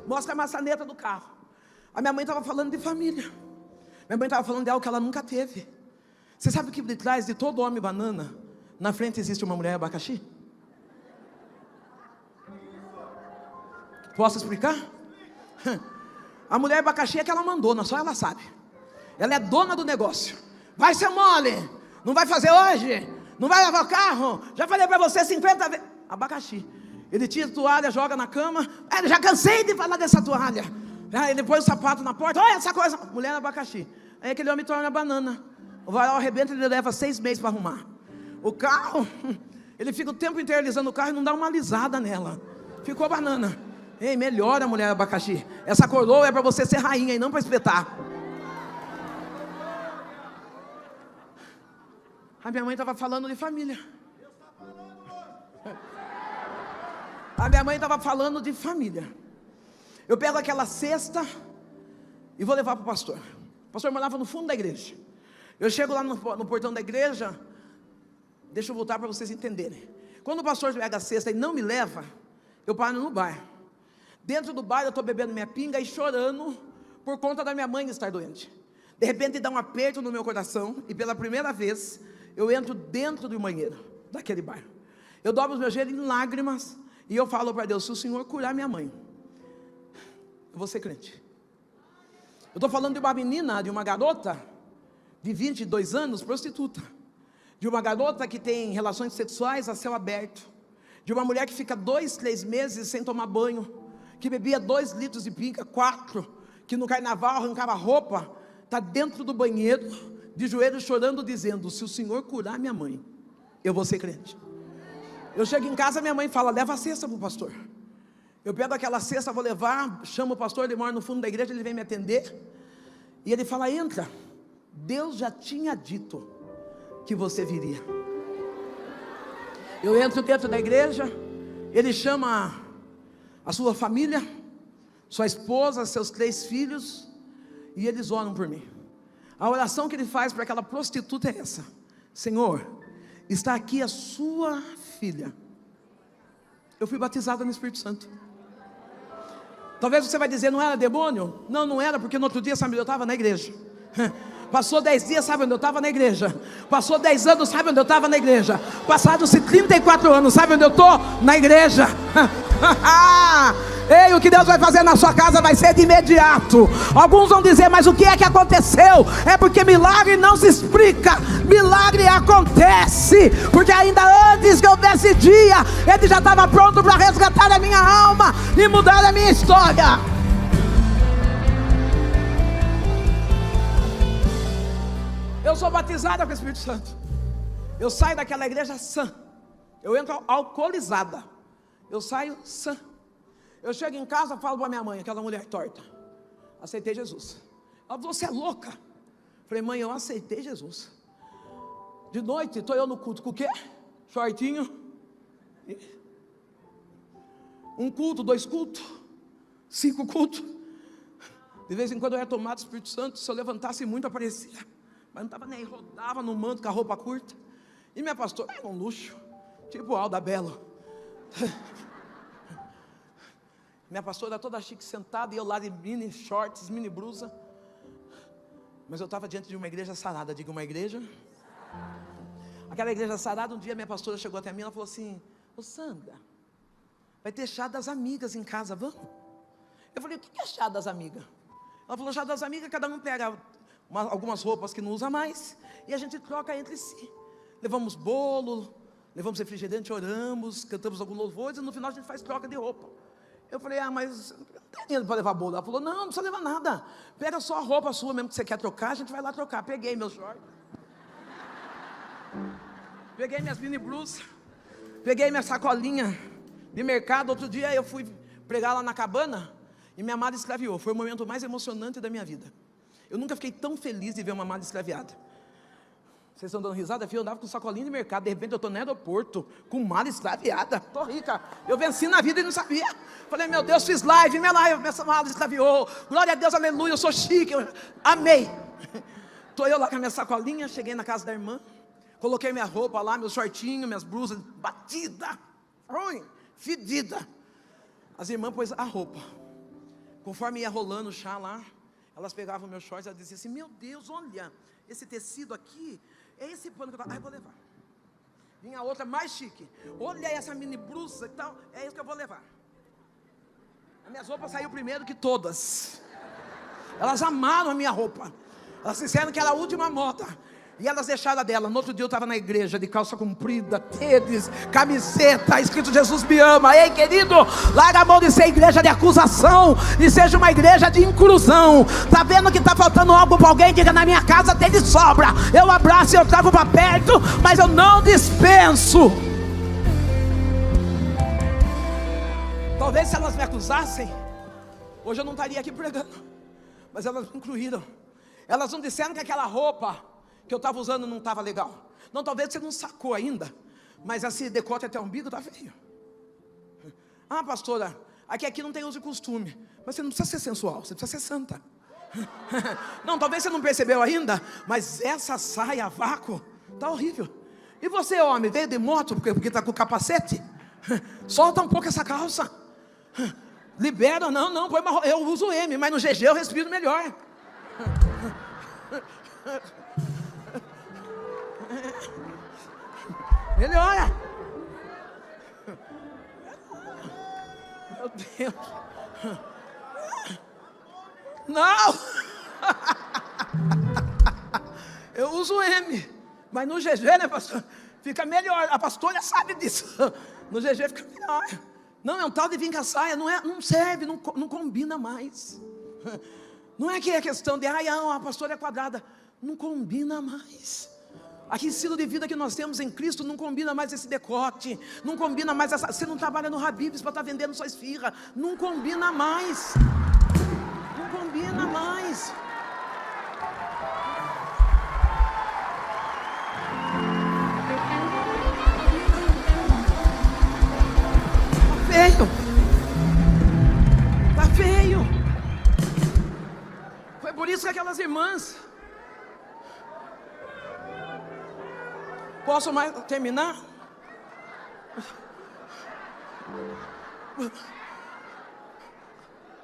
S1: Mostra a maçaneta do carro. A minha mãe estava falando de família. Minha mãe estava falando de algo que ela nunca teve. Você sabe que de trás de todo homem banana, na frente existe uma mulher abacaxi? Posso explicar? A mulher abacaxi é que ela mandou, só ela sabe. Ela é dona do negócio. Vai ser mole, não vai fazer hoje, não vai lavar o carro, já falei para você 50 vezes. Abacaxi. Ele tira a toalha, joga na cama. Já cansei de falar dessa toalha. Ele põe o sapato na porta. Olha essa coisa, mulher abacaxi. Aí aquele homem torna a banana. O varal arrebenta e ele leva 6 meses para arrumar. O carro, ele fica o tempo inteiro alisando o carro e não dá uma alisada nela. Ficou banana. Ei, melhora, mulher abacaxi. Essa coroa é para você ser rainha e não para espetar. A minha mãe estava falando de família. A minha mãe estava falando de família. Eu pego aquela cesta e vou levar para o pastor. O pastor morava no fundo da igreja. Eu chego lá no portão da igreja. Deixa eu voltar para vocês entenderem. Quando o pastor pega a cesta e não me leva, eu paro no bar. Dentro do bar eu estou bebendo minha pinga e chorando por conta da minha mãe estar doente. De repente dá um aperto no meu coração e pela primeira vez eu entro dentro do banheiro daquele bar. Eu dobro os meus joelhos em lágrimas e eu falo para Deus, se o Senhor curar minha mãe, eu vou ser crente. Eu estou falando de uma menina, de uma garota de 22 anos, prostituta. De uma garota que tem relações sexuais a céu aberto. De uma mulher que fica 2, 3 meses sem tomar banho. Que bebia 2 litros de pinga, 4. Que no carnaval arrancava roupa. Está dentro do banheiro, de joelhos chorando, dizendo, se o Senhor curar minha mãe, eu vou ser crente. Eu chego em casa, minha mãe fala, leva a cesta para o pastor. Eu pego aquela cesta, vou levar, chamo o pastor, ele mora no fundo da igreja, ele vem me atender. E ele fala, entra. Deus já tinha dito que você viria. Eu entro dentro da igreja, ele chama a sua família, sua esposa, seus 3 filhos, e eles oram por mim. A oração que ele faz para aquela prostituta é essa: Senhor, está aqui a sua filha. Eu fui batizada no Espírito Santo. Talvez você vai dizer, não era demônio? Não, não era, porque no outro dia, sabe, eu estava na igreja. Passou 10 dias, sabe onde eu estava? Na igreja. Passou 10 anos, sabe onde eu estava? Na igreja. Passados-se 34 anos, sabe onde eu estou? Na igreja. Ei, o que Deus vai fazer na sua casa vai ser de imediato. Alguns vão dizer, mas o que é que aconteceu? É porque milagre não se explica. Milagre acontece porque ainda antes que houvesse dia, Ele já estava pronto para resgatar a minha alma e mudar a minha história. Eu sou batizada com o Espírito Santo. Eu saio daquela igreja sã. Eu entro alcoolizada. Eu saio sã. Eu chego em casa e falo para minha mãe, aquela mulher torta: aceitei Jesus. Ela falou: você é louca? Falei: mãe, eu aceitei Jesus. De noite, estou eu no culto com o quê? Shortinho. Um culto, 2 cultos, 5 cultos. De vez em quando eu era tomado do Espírito Santo. Se eu levantasse muito, aparecia. Mas não estava nem aí, rodava no manto com a roupa curta. E minha pastora era um luxo, tipo Alda Belo. Minha pastora toda chique, sentada, e eu lá de mini shorts, mini blusa. Mas eu estava diante de uma igreja sarada. Diga, uma igreja. Aquela igreja sarada, um dia minha pastora chegou até mim, ela falou assim: ô Sandra, vai ter chá das amigas em casa, vamos? Eu falei: o que é chá das amigas? Ela falou: chá das amigas, cada um pega algumas roupas que não usa mais, e a gente troca entre si. Levamos bolo, levamos refrigerante, oramos, cantamos alguns louvores, e no final a gente faz troca de roupa. Eu falei: ah, mas não tem dinheiro para levar bolo. Ela falou: não, não precisa levar nada, pega só a roupa sua mesmo que você quer trocar, a gente vai lá trocar. Peguei meu short, peguei minhas mini blusas, peguei minha sacolinha de mercado. Outro dia eu fui pregar lá na cabana, e minha amada escraviou. Foi o momento mais emocionante da minha vida. Eu nunca fiquei tão feliz de ver uma amada escraviada. Vocês estão dando risada? Filho, eu andava com sacolinha de mercado, de repente eu estou no aeroporto, com mala escraviada. Estou rica, eu venci na vida e não sabia. Falei: meu Deus, fiz live, minha mala escraviou. Glória a Deus, aleluia, eu sou chique, amei. Estou eu lá com a minha sacolinha, cheguei na casa da irmã, coloquei minha roupa lá, meu shortinho, minhas blusas, batida, ruim, fedida. As irmãs pôs a roupa. Conforme ia rolando o chá lá, elas pegavam meus shorts e elas diziam assim: meu Deus, olha, esse tecido aqui, é esse pano que eu vou levar. Vinha a outra mais chique: olha essa mini blusa e tal, é isso que eu vou levar. As minhas roupas saíram primeiro que todas. Elas amaram a minha roupa. Elas disseram que era a última moda, e elas deixaram a dela. No outro dia eu estava na igreja de calça comprida, tênis, camiseta, escrito Jesus me ama. Ei, querido, larga a mão de ser igreja de acusação e seja uma igreja de inclusão. Está vendo que está faltando algo para alguém? Diga: na minha casa tem de sobra. Eu abraço e eu trago para perto, mas eu não dispenso. Talvez se elas me acusassem, hoje eu não estaria aqui pregando. Mas elas me incluíram. Elas não disseram que aquela roupa que eu estava usando não estava legal. Não, talvez você não sacou ainda, mas esse decote até o umbigo está feio. Ah, pastora, aqui não tem uso e costume. Mas você não precisa ser sensual, você precisa ser santa. Não, talvez você não percebeu ainda, mas essa saia a vácuo está horrível. E você, homem, veio de moto porque está com o capacete? Solta um pouco essa calça. Libera, não, põe uma, eu uso M, mas no GG eu respiro melhor. Melhora. Meu Deus. Não. Eu uso M, mas no GG, né, pastor? Fica melhor. A pastora sabe disso. No GG fica melhor. Não, é um tal de vir com a saia, não serve, não combina mais. Não é que é questão de, a pastora é quadrada. Não combina mais. Aquele estilo de vida que nós temos em Cristo não combina mais esse decote. Não combina mais essa... Você não trabalha no Habib's para estar vendendo sua esfirra. Não combina mais. Não combina mais. Feio. Tá feio. Foi por isso que aquelas irmãs... Posso mais terminar?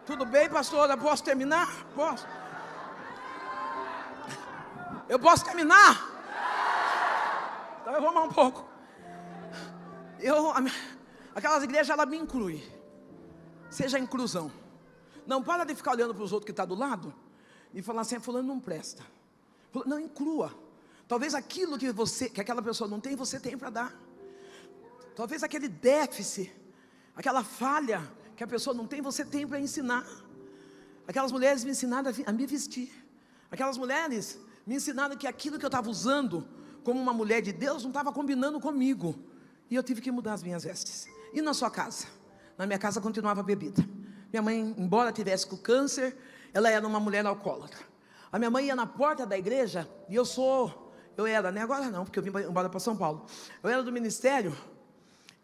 S1: Tudo bem, pastora? Posso terminar? Posso? Eu posso terminar? Então eu vou mais um pouco. Aquelas igrejas, ela me inclui. Seja a inclusão. Não para de ficar olhando para os outros que estão do lado e falar assim, fulano não presta. Não, inclua. Talvez aquilo que aquela pessoa não tem, você tem para dar. Talvez aquele déficit, aquela falha que a pessoa não tem, você tem para ensinar. Aquelas mulheres me ensinaram a me vestir. Aquelas mulheres me ensinaram que aquilo que eu estava usando como uma mulher de Deus não estava combinando comigo. E eu tive que mudar as minhas vestes. E na sua casa? Na minha casa continuava a bebida. Minha mãe, embora tivesse com câncer, ela era uma mulher alcoólatra. A minha mãe ia na porta da igreja, e eu era, né? Agora não, porque eu vim embora para São Paulo. Eu era do ministério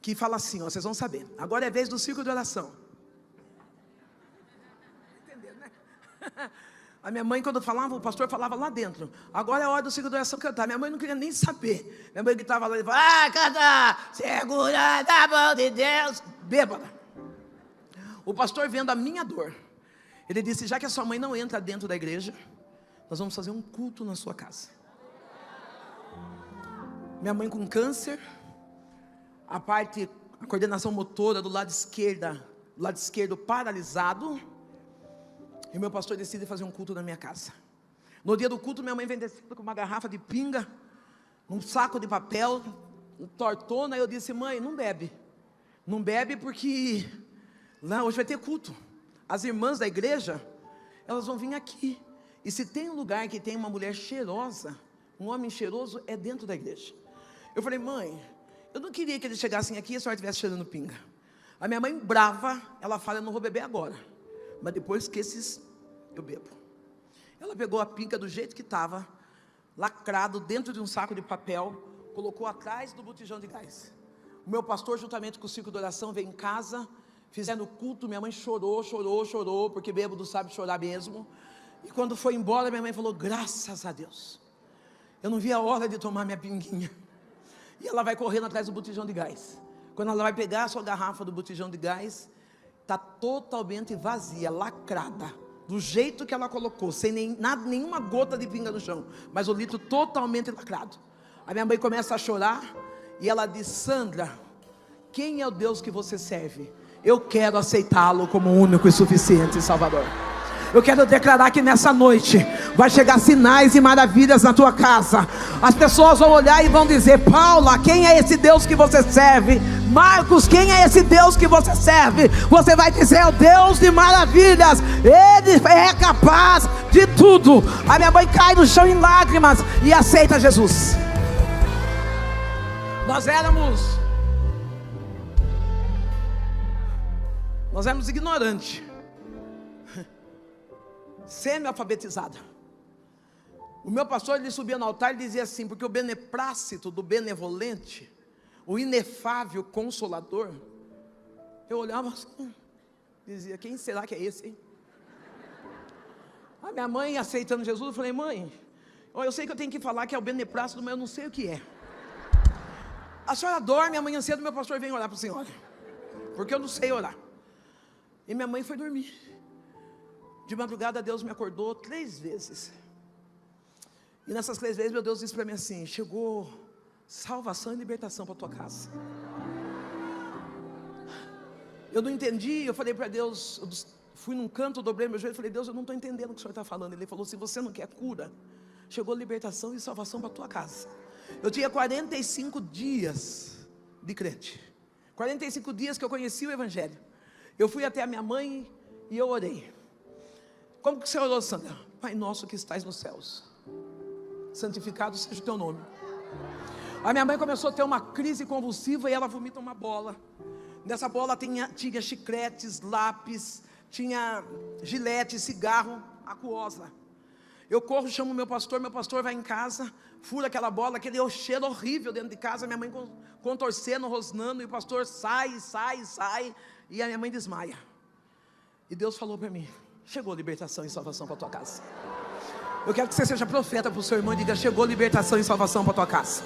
S1: que fala assim, ó, vocês vão saber. Agora é vez do círculo de oração. Entenderam, né? A minha mãe, quando falava, o pastor falava lá dentro. Agora é a hora do círculo de oração cantar. Minha mãe não queria nem saber. Minha mãe gritava lá e falava, canta, segura na mão de Deus. Bêbada. O pastor, vendo a minha dor, ele disse, já que a sua mãe não entra dentro da igreja, nós vamos fazer um culto na sua casa. Minha mãe com câncer, a coordenação motora do lado esquerdo paralisado, e o meu pastor decide fazer um culto na minha casa. No dia do culto, minha mãe vem descendo com uma garrafa de pinga, um saco de papel, tortona, e eu disse, mãe, não bebe. Não bebe porque lá hoje vai ter culto. As irmãs da igreja, elas vão vir aqui. E se tem um lugar que tem uma mulher cheirosa, um homem cheiroso, é dentro da igreja. Eu falei, mãe, eu não queria que eles chegassem aqui e a senhora estivesse cheirando pinga. A minha mãe brava, ela fala, eu não vou beber agora, mas depois que eu bebo. Ela pegou a pinga do jeito que estava, lacrado dentro de um saco de papel, colocou atrás do botijão de gás. O meu pastor, juntamente com o círculo de oração, veio em casa, fizeram o culto, minha mãe chorou, porque bêbado sabe chorar mesmo. E quando foi embora, minha mãe falou, graças a Deus, eu não vi a hora de tomar minha pinguinha. E ela vai correndo atrás do botijão de gás. Quando ela vai pegar a sua garrafa do botijão de gás, está totalmente vazia, lacrada, do jeito que ela colocou, sem nenhuma gota de pinga no chão, mas o litro totalmente lacrado. A minha mãe começa a chorar, e ela diz, Sandra, quem é o Deus que você serve? Eu quero aceitá-lo como único e suficiente Salvador. Eu quero declarar que nessa noite vai chegar sinais e maravilhas na tua casa. As pessoas vão olhar e vão dizer, Paula, quem é esse Deus que você serve? Marcos, quem é esse Deus que você serve? Você vai dizer, é o Deus de maravilhas, Ele é capaz de tudo. A minha mãe cai no chão em lágrimas e aceita Jesus. Nós éramos ignorantes, semi-alfabetizada. O meu pastor, ele subia no altar e dizia assim, porque o beneplácito do benevolente, o inefável consolador, eu olhava assim, dizia, quem será que é esse, hein? A minha mãe aceitando Jesus, eu falei, mãe, eu sei que eu tenho que falar que é o beneplácito, mas eu não sei o que é. A senhora dorme, amanhã cedo meu pastor vem orar para a senhora, porque eu não sei orar. E minha mãe foi dormir. De madrugada Deus me acordou 3 vezes. E nessas 3 vezes meu Deus disse para mim assim, chegou salvação e libertação para a tua casa. Eu não entendi, eu falei para Deus, eu fui num canto, dobrei meu joelho e falei, Deus, eu não estou entendendo o que o Senhor está falando. Ele falou, se você não quer cura, chegou libertação e salvação para a tua casa. Eu tinha 45 dias de crente, 45 dias que eu conheci o Evangelho. Eu fui até a minha mãe e eu orei. Como que você orou, Sandra? Pai nosso que estais nos céus, santificado seja o teu nome. A minha mãe começou a ter uma crise convulsiva e ela vomita uma bola. Nessa bola tinha chicletes, lápis, tinha gilete, cigarro, aquosa. Eu corro, chamo meu pastor vai em casa, fura aquela bola, aquele cheiro horrível dentro de casa, minha mãe contorcendo, rosnando, e o pastor sai, e a minha mãe desmaia. E Deus falou para mim, chegou libertação e salvação para a tua casa. Eu quero que você seja profeta para o seu irmão e diga, chegou libertação e salvação para a tua casa.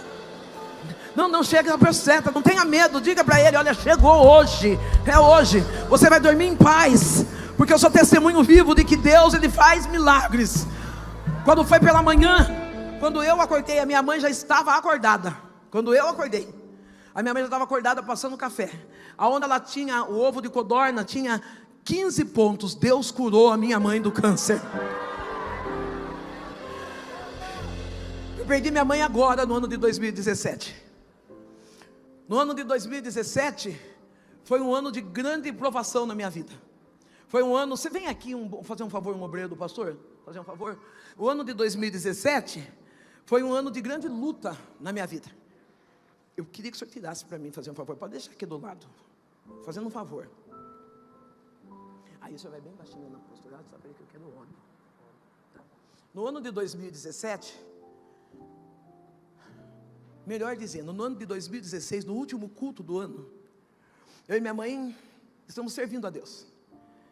S1: Não chega na profeta, não tenha medo, diga para ele, olha, chegou hoje, é hoje, você vai dormir em paz, porque eu sou testemunho vivo de que Deus, Ele faz milagres. Quando foi pela manhã, quando eu acordei, a minha mãe já estava acordada. Quando eu acordei, a minha mãe já estava acordada passando café. Aonde ela tinha o ovo de codorna, tinha 15 pontos, Deus curou a minha mãe do câncer. Eu perdi minha mãe agora, no ano de 2017. No ano de 2017, foi um ano de grande provação na minha vida. Foi um ano, você vem aqui fazer um favor, um obreiro do pastor? Fazer um favor? O ano de 2017 foi um ano de grande luta na minha vida. Eu queria que o senhor tirasse para mim fazer um favor. Pode deixar aqui do lado, fazendo um favor. Aí o senhor vai bem baixinho na postura, só para que eu quero o homem. Tá. No ano de 2017, melhor dizendo, no ano de 2016, no último culto do ano, eu e minha mãe estamos servindo a Deus.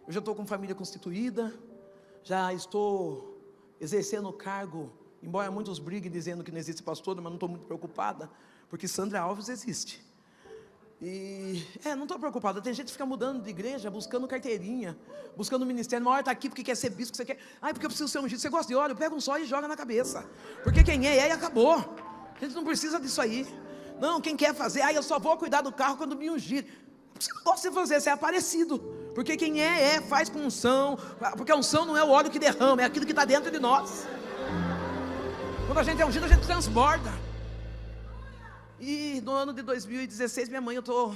S1: Eu já estou com família constituída, já estou exercendo o cargo, embora muitos briguem dizendo que não existe pastor, mas não estou muito preocupada, porque Sandra Alves existe. E, não estou preocupada, tem gente que fica mudando de igreja, buscando carteirinha, buscando ministério, uma hora está aqui porque quer ser bispo, que você quer, porque eu preciso ser ungido, você gosta de óleo, pega um só e joga na cabeça, porque quem é e acabou, a gente não precisa disso aí, não, quem quer fazer, eu só vou cuidar do carro quando me ungir, você não gosta de fazer, você é aparecido, porque quem faz com unção, porque a unção não é o óleo que derrama, é aquilo que está dentro de nós, quando a gente é ungido a gente transborda. E no ano de 2016, minha mãe, eu estou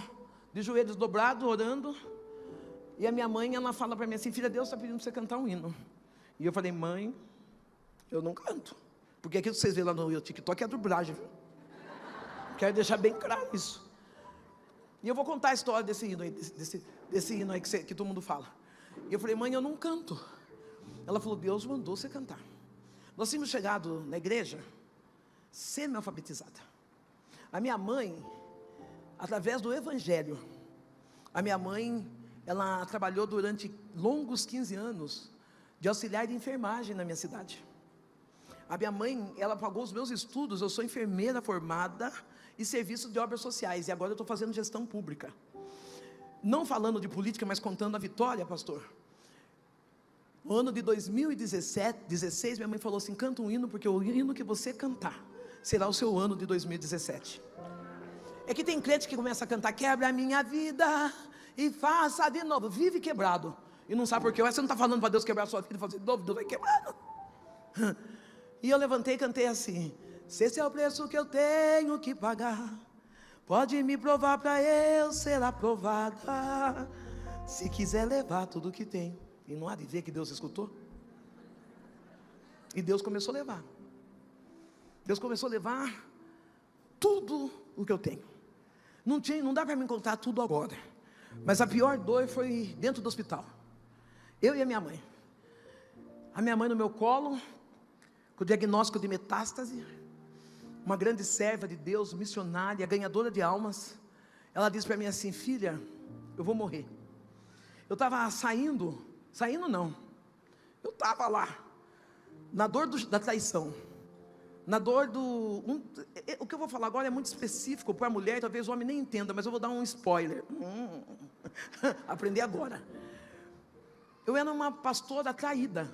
S1: de joelhos dobrados, orando, e a minha mãe, ela fala para mim assim, filha, Deus está pedindo para você cantar um hino. E eu falei, mãe, eu não canto, porque aquilo que vocês veem lá no TikTok é a dublagem, viu? Quero deixar bem claro isso. E eu vou contar a história desse hino aí, desse hino aí que todo mundo fala. E eu falei, mãe, eu não canto. Ela falou, Deus mandou você cantar. Nós tínhamos chegado na igreja, semi-alfabetizada. A minha mãe, através do evangelho, a minha mãe, ela trabalhou durante longos 15 anos de auxiliar de enfermagem na minha cidade. A minha mãe, ela pagou os meus estudos, eu sou enfermeira formada e serviço de obras sociais, e agora eu estou fazendo gestão pública. Não falando de política, mas contando a vitória, pastor. No ano de 2016, minha mãe falou assim, canta um hino, porque o hino que você cantar será o seu ano de 2017. É que tem crente que começa a cantar, quebra a minha vida e faça de novo, vive quebrado, e não sabe por quê, você não está falando para Deus quebrar a sua vida e fazer de novo, Deus vai quebrando. E eu levantei e cantei assim, se esse é o preço que eu tenho que pagar, pode me provar para eu ser aprovada, se quiser levar tudo que tem. E não há de ver que Deus escutou? E Deus começou a levar. Deus começou a levar tudo o que eu tenho. Não dá para me contar tudo agora. Mas a pior dor foi dentro do hospital. Eu e a minha mãe. A minha mãe no meu colo, com o diagnóstico de metástase. Uma grande serva de Deus, missionária, ganhadora de almas. Ela disse para mim assim, filha, eu vou morrer. Eu estava saindo não. Eu estava lá, na dor da traição. Na dor o que eu vou falar agora é muito específico para a mulher, talvez o homem nem entenda, mas eu vou dar um spoiler. Aprender agora. Eu era uma pastora traída.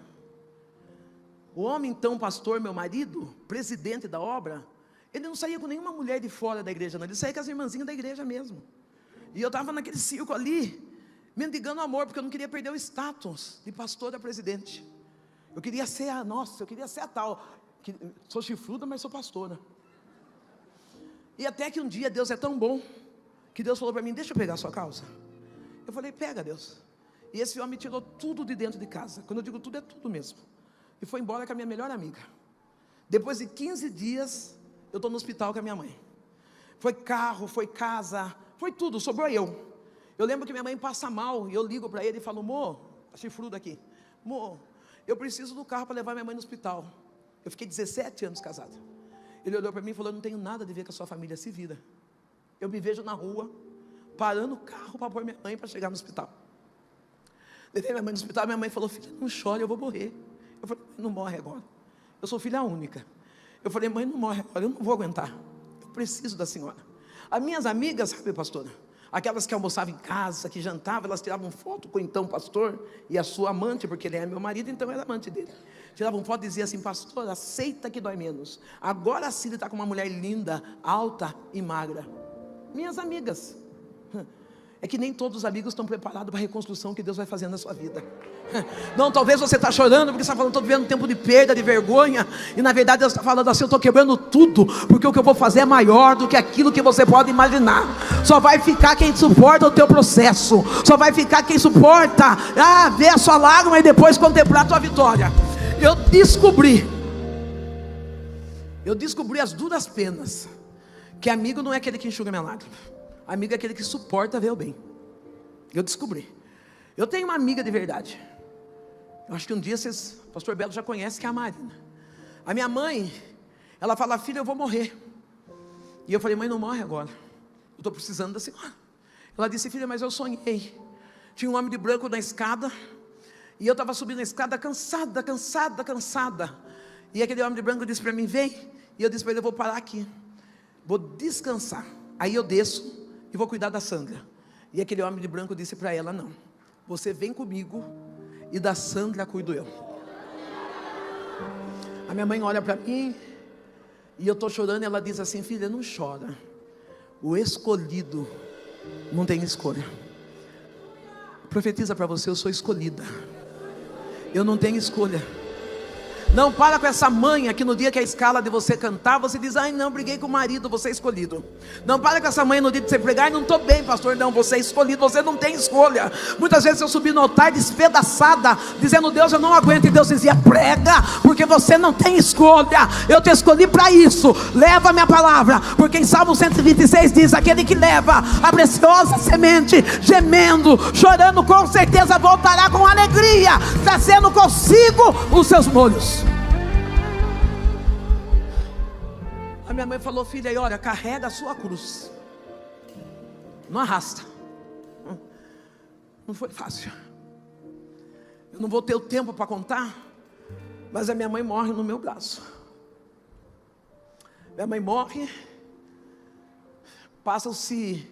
S1: O homem então, pastor, meu marido, presidente da obra, ele não saía com nenhuma mulher de fora da igreja, não. Ele saía com as irmãzinhas da igreja mesmo. E eu estava naquele circo ali, mendigando amor, porque eu não queria perder o status de pastora presidente. Eu queria ser a tal... Sou chifruda, mas sou pastora. E até que um dia Deus é tão bom que Deus falou para mim, deixa eu pegar a sua calça. Eu falei, pega, Deus. E esse homem tirou tudo de dentro de casa. Quando eu digo tudo, é tudo mesmo. E foi embora com a minha melhor amiga. Depois de 15 dias, eu estou no hospital com a minha mãe. Foi carro, foi casa, foi tudo, sobrou eu. Eu lembro que minha mãe passa mal, e eu ligo para ele e falo, Mô, a chifruda aqui, Mô, eu preciso do carro para levar minha mãe no hospital. Eu fiquei 17 anos casado. Ele olhou para mim e falou, eu não tenho nada a ver com a sua família, se vira. Eu me vejo na rua, parando o carro para pôr minha mãe para chegar no hospital. Levei minha mãe no hospital, minha mãe falou, filha, não chore, eu vou morrer. Eu falei, não morre agora. Eu sou filha única. Eu falei, mãe, não morre agora, eu não vou aguentar. Eu preciso da senhora. As minhas amigas, sabe, pastora? Aquelas que almoçavam em casa, que jantavam, elas tiravam foto com o então pastor e a sua amante, porque ele é meu marido, então era amante dele. Tiravam foto e diziam assim, pastor, aceita que dói menos. Agora sim ele está com uma mulher linda, alta e magra. Minhas amigas. é que nem todos os amigos estão preparados para a reconstrução que Deus vai fazer na sua vida. Não, talvez você está chorando porque você está falando, estou vivendo um tempo de perda, de vergonha, e na verdade Deus está falando assim, eu estou quebrando tudo, porque o que eu vou fazer é maior do que aquilo que você pode imaginar. Só vai ficar quem suporta o teu processo, só vai ficar quem suporta ver a sua lágrima e depois contemplar a tua vitória. Eu descobri as duras penas, que amigo não é aquele que enxuga minha lágrima, amigo é aquele que suporta ver o bem. Eu descobri. Eu tenho uma amiga de verdade. Eu acho que um dia vocês, pastor Belo já conhece, que é a Marina. A minha mãe, ela fala, filha, eu vou morrer. E eu falei, mãe, não morre agora, eu estou precisando da senhora. Ela disse, filha, mas eu sonhei. Tinha um homem de branco na escada, e eu estava subindo a escada cansada. E aquele homem de branco disse para mim, vem. E eu disse para ele, eu vou parar aqui, vou descansar. Aí eu desço e vou cuidar da Sandra. E aquele homem de branco disse para ela, não, você vem comigo e da Sandra cuido eu. A minha mãe olha para mim e eu estou chorando, e ela diz assim, filha, não chora, o escolhido não tem escolha. Profetiza para você, eu sou escolhida, eu não tenho escolha. Não para com essa manha que no dia que a escala de você cantar, você diz, ai não, briguei com o marido, você é escolhido. Não para com essa manha no dia de você pregar, não estou bem, pastor, não, você é escolhido, você não tem escolha. Muitas vezes eu subi no altar despedaçada, dizendo, Deus, eu não aguento, e Deus dizia, prega, porque você não tem escolha, eu te escolhi para isso, leva a minha palavra, porque em Salmo 126 diz, aquele que leva a preciosa semente, gemendo, chorando, com certeza voltará com alegria, trazendo consigo os seus molhos. A minha mãe falou, filha, e olha, carrega a sua cruz, não arrasta. Não foi fácil. Eu não vou ter o tempo para contar, mas a minha mãe morre no meu braço. Minha mãe morre, passam-se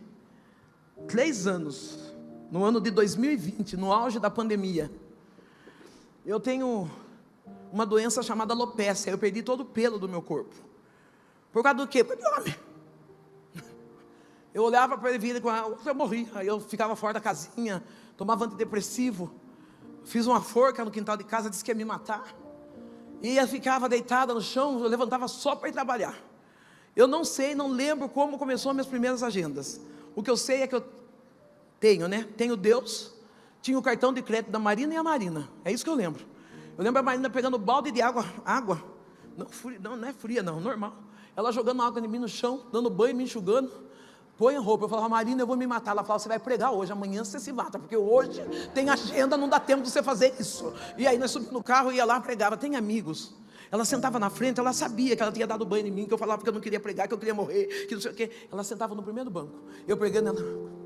S1: 3 anos, no ano de 2020, no auge da pandemia. Eu tenho uma doença chamada alopecia, eu perdi todo o pelo do meu corpo. Por causa do quê? Por causa de homem. Eu olhava para ele vir com ela, eu morri. Aí eu ficava fora da casinha, tomava antidepressivo, fiz uma forca no quintal de casa, disse que ia me matar. E eu ficava deitada no chão, eu levantava só para ir trabalhar. Eu não sei, não lembro como começou as minhas primeiras agendas. O que eu sei é que eu tenho, Tenho Deus, tinha o cartão de crédito da Marina e a Marina. É isso que eu lembro. Eu lembro a Marina pegando balde de água, não é fria não, normal. Ela jogando água em mim no chão, dando banho, me enxugando, põe a roupa. Eu falava, Marina, eu vou me matar. Ela falava, você vai pregar hoje, amanhã você se mata, porque hoje tem agenda, não dá tempo de você fazer isso. E aí nós subimos no carro, ia lá, pregava. Tem amigos, ela sentava na frente, ela sabia que ela tinha dado banho em mim, que eu falava que eu não queria pregar, que eu queria morrer, que não sei o quê. Ela sentava no primeiro banco, eu pregando, ela...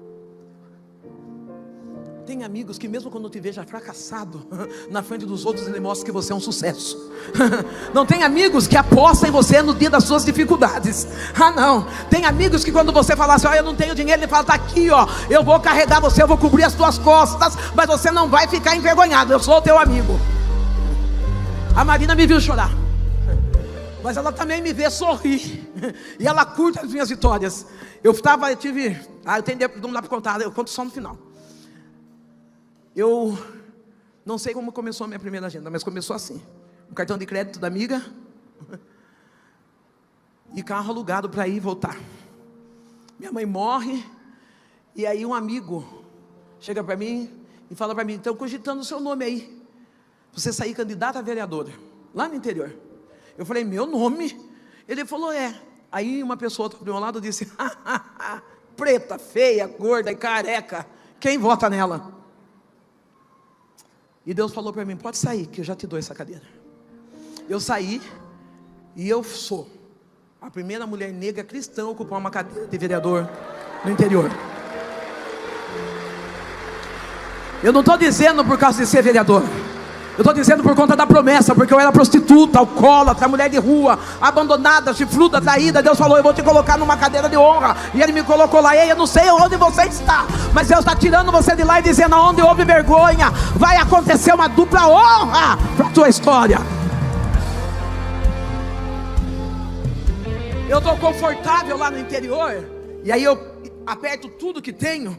S1: Tem amigos que mesmo quando te veja fracassado, na frente dos outros ele mostra que você é um sucesso. Não tem amigos que apostam em você no dia das suas dificuldades. Não, tem amigos que quando você fala assim, eu não tenho dinheiro, ele fala, tá aqui eu vou carregar você, eu vou cobrir as tuas costas, mas você não vai ficar envergonhado, eu sou o teu amigo. A Marina me viu chorar, mas ela também me vê sorrir, e ela curte as minhas vitórias. Eu não dá para contar, eu conto só no final. Eu não sei como começou a minha primeira agenda, mas começou assim: um cartão de crédito da amiga e carro alugado para ir e voltar. Minha mãe morre, e aí um amigo chega para mim e fala para mim, estão cogitando o seu nome aí, você sair candidata a vereadora, lá no interior. Eu falei, meu nome? Ele falou, é. Aí uma pessoa do meu lado disse, preta, feia, gorda e careca, quem vota nela? E Deus falou para mim, pode sair, que eu já te dou essa cadeira. Eu saí, e eu sou a primeira mulher negra cristã a ocupar uma cadeira de vereador no interior. Eu não estou dizendo por causa de ser vereador, eu estou dizendo por conta da promessa, porque eu era prostituta, alcoólatra, mulher de rua, abandonada, chifruda, traída. Deus falou, eu vou te colocar numa cadeira de honra, e Ele me colocou lá. E aí eu não sei onde você está, mas Deus está tirando você de lá e dizendo, onde houve vergonha, vai acontecer uma dupla honra para a tua história. Eu estou confortável lá no interior, e aí eu aperto tudo que tenho,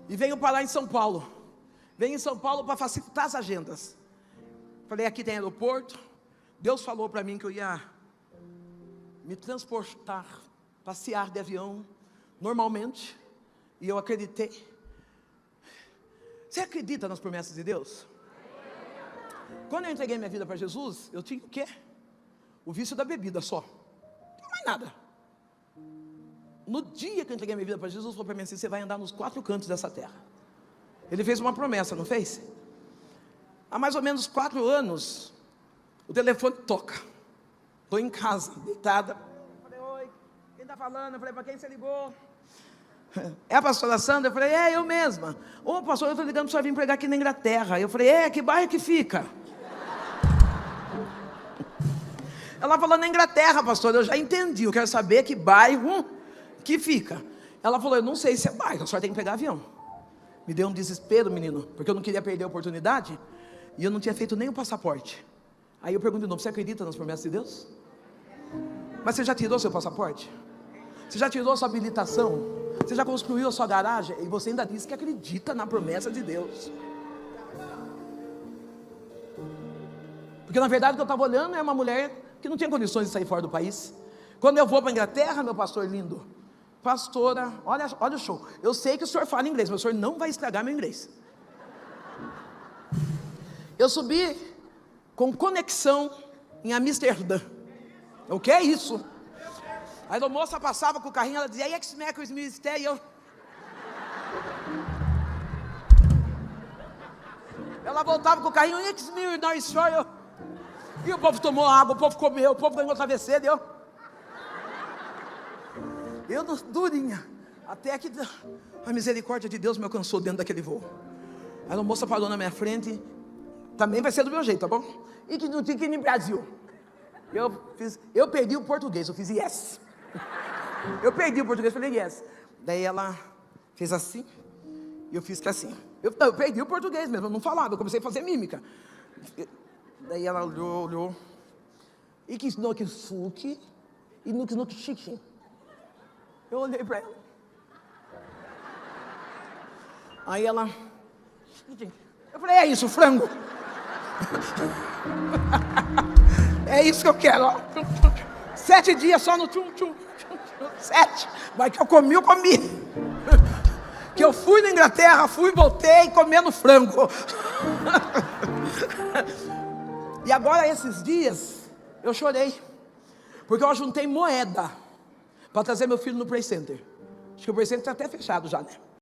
S1: e venho parar em São Paulo. Venho em São Paulo para facilitar as agendas. Falei, aqui tem aeroporto. Deus falou para mim que eu ia me transportar, passear de avião, normalmente. E eu acreditei. Você acredita nas promessas de Deus? Quando eu entreguei minha vida para Jesus, eu tinha o quê? O vício da bebida só. Não tinha mais nada. No dia que eu entreguei minha vida para Jesus, falou para mim assim, você vai andar nos 4 cantos dessa terra. Ele fez uma promessa, não fez? Há mais ou menos 4 anos, o telefone toca. Estou em casa, deitada. Falei, oi, quem está falando? Eu falei, para quem você ligou? É a pastora Sandra? Eu falei, é eu mesma. Ô pastor, eu estou ligando para você vir pregar aqui na Inglaterra. Eu falei, que bairro que fica? Ela falou, na Inglaterra, pastor, eu já entendi, eu quero saber que bairro que fica. Ela falou, eu não sei se é bairro, a senhora tem que pegar avião. Me deu um desespero, menino, porque eu não queria perder a oportunidade, e eu não tinha feito nem o passaporte. Aí eu pergunto de novo, você acredita nas promessas de Deus? Mas você já tirou seu passaporte? Você já tirou sua habilitação? Você já construiu a sua garagem? E você ainda diz que acredita na promessa de Deus. Porque na verdade o que eu estava olhando é uma mulher que não tinha condições de sair fora do país. Quando eu vou para a Inglaterra, meu pastor lindo, pastora, olha o show. Eu sei que o senhor fala inglês, mas o senhor não vai estragar meu inglês. Eu subi com conexão em Amsterdã. O que é isso? Aí a moça passava com o carrinho, ela dizia, ex-mecos ministério. Ela voltava com o carrinho, ex-mil, não, senhor. E o povo tomou água, o povo comeu, o povo ganhou travesseiro, deu. Eu durinha, até que a misericórdia de Deus me alcançou dentro daquele voo. Aí a moça parou na minha frente, também vai ser do meu jeito, tá bom? E que não tinha que ir no Brasil. Eu perdi o português, eu fiz yes. Eu perdi o português, falei yes. Daí ela fez assim, e eu fiz que assim. Eu perdi o português mesmo, eu não falava, eu comecei a fazer mímica. Daí ela olhou. E que snook suki, e no que snook chique. Eu olhei para ela. Aí ela... Eu falei, é isso, frango. É isso que eu quero, ó. 7 dias só no tchum. 7. Mas que eu comi. Que eu fui na Inglaterra, voltei comendo frango. E agora, esses dias, eu chorei. Porque eu juntei moeda para trazer meu filho no Play Center. Acho que o Play Center está até fechado já, né?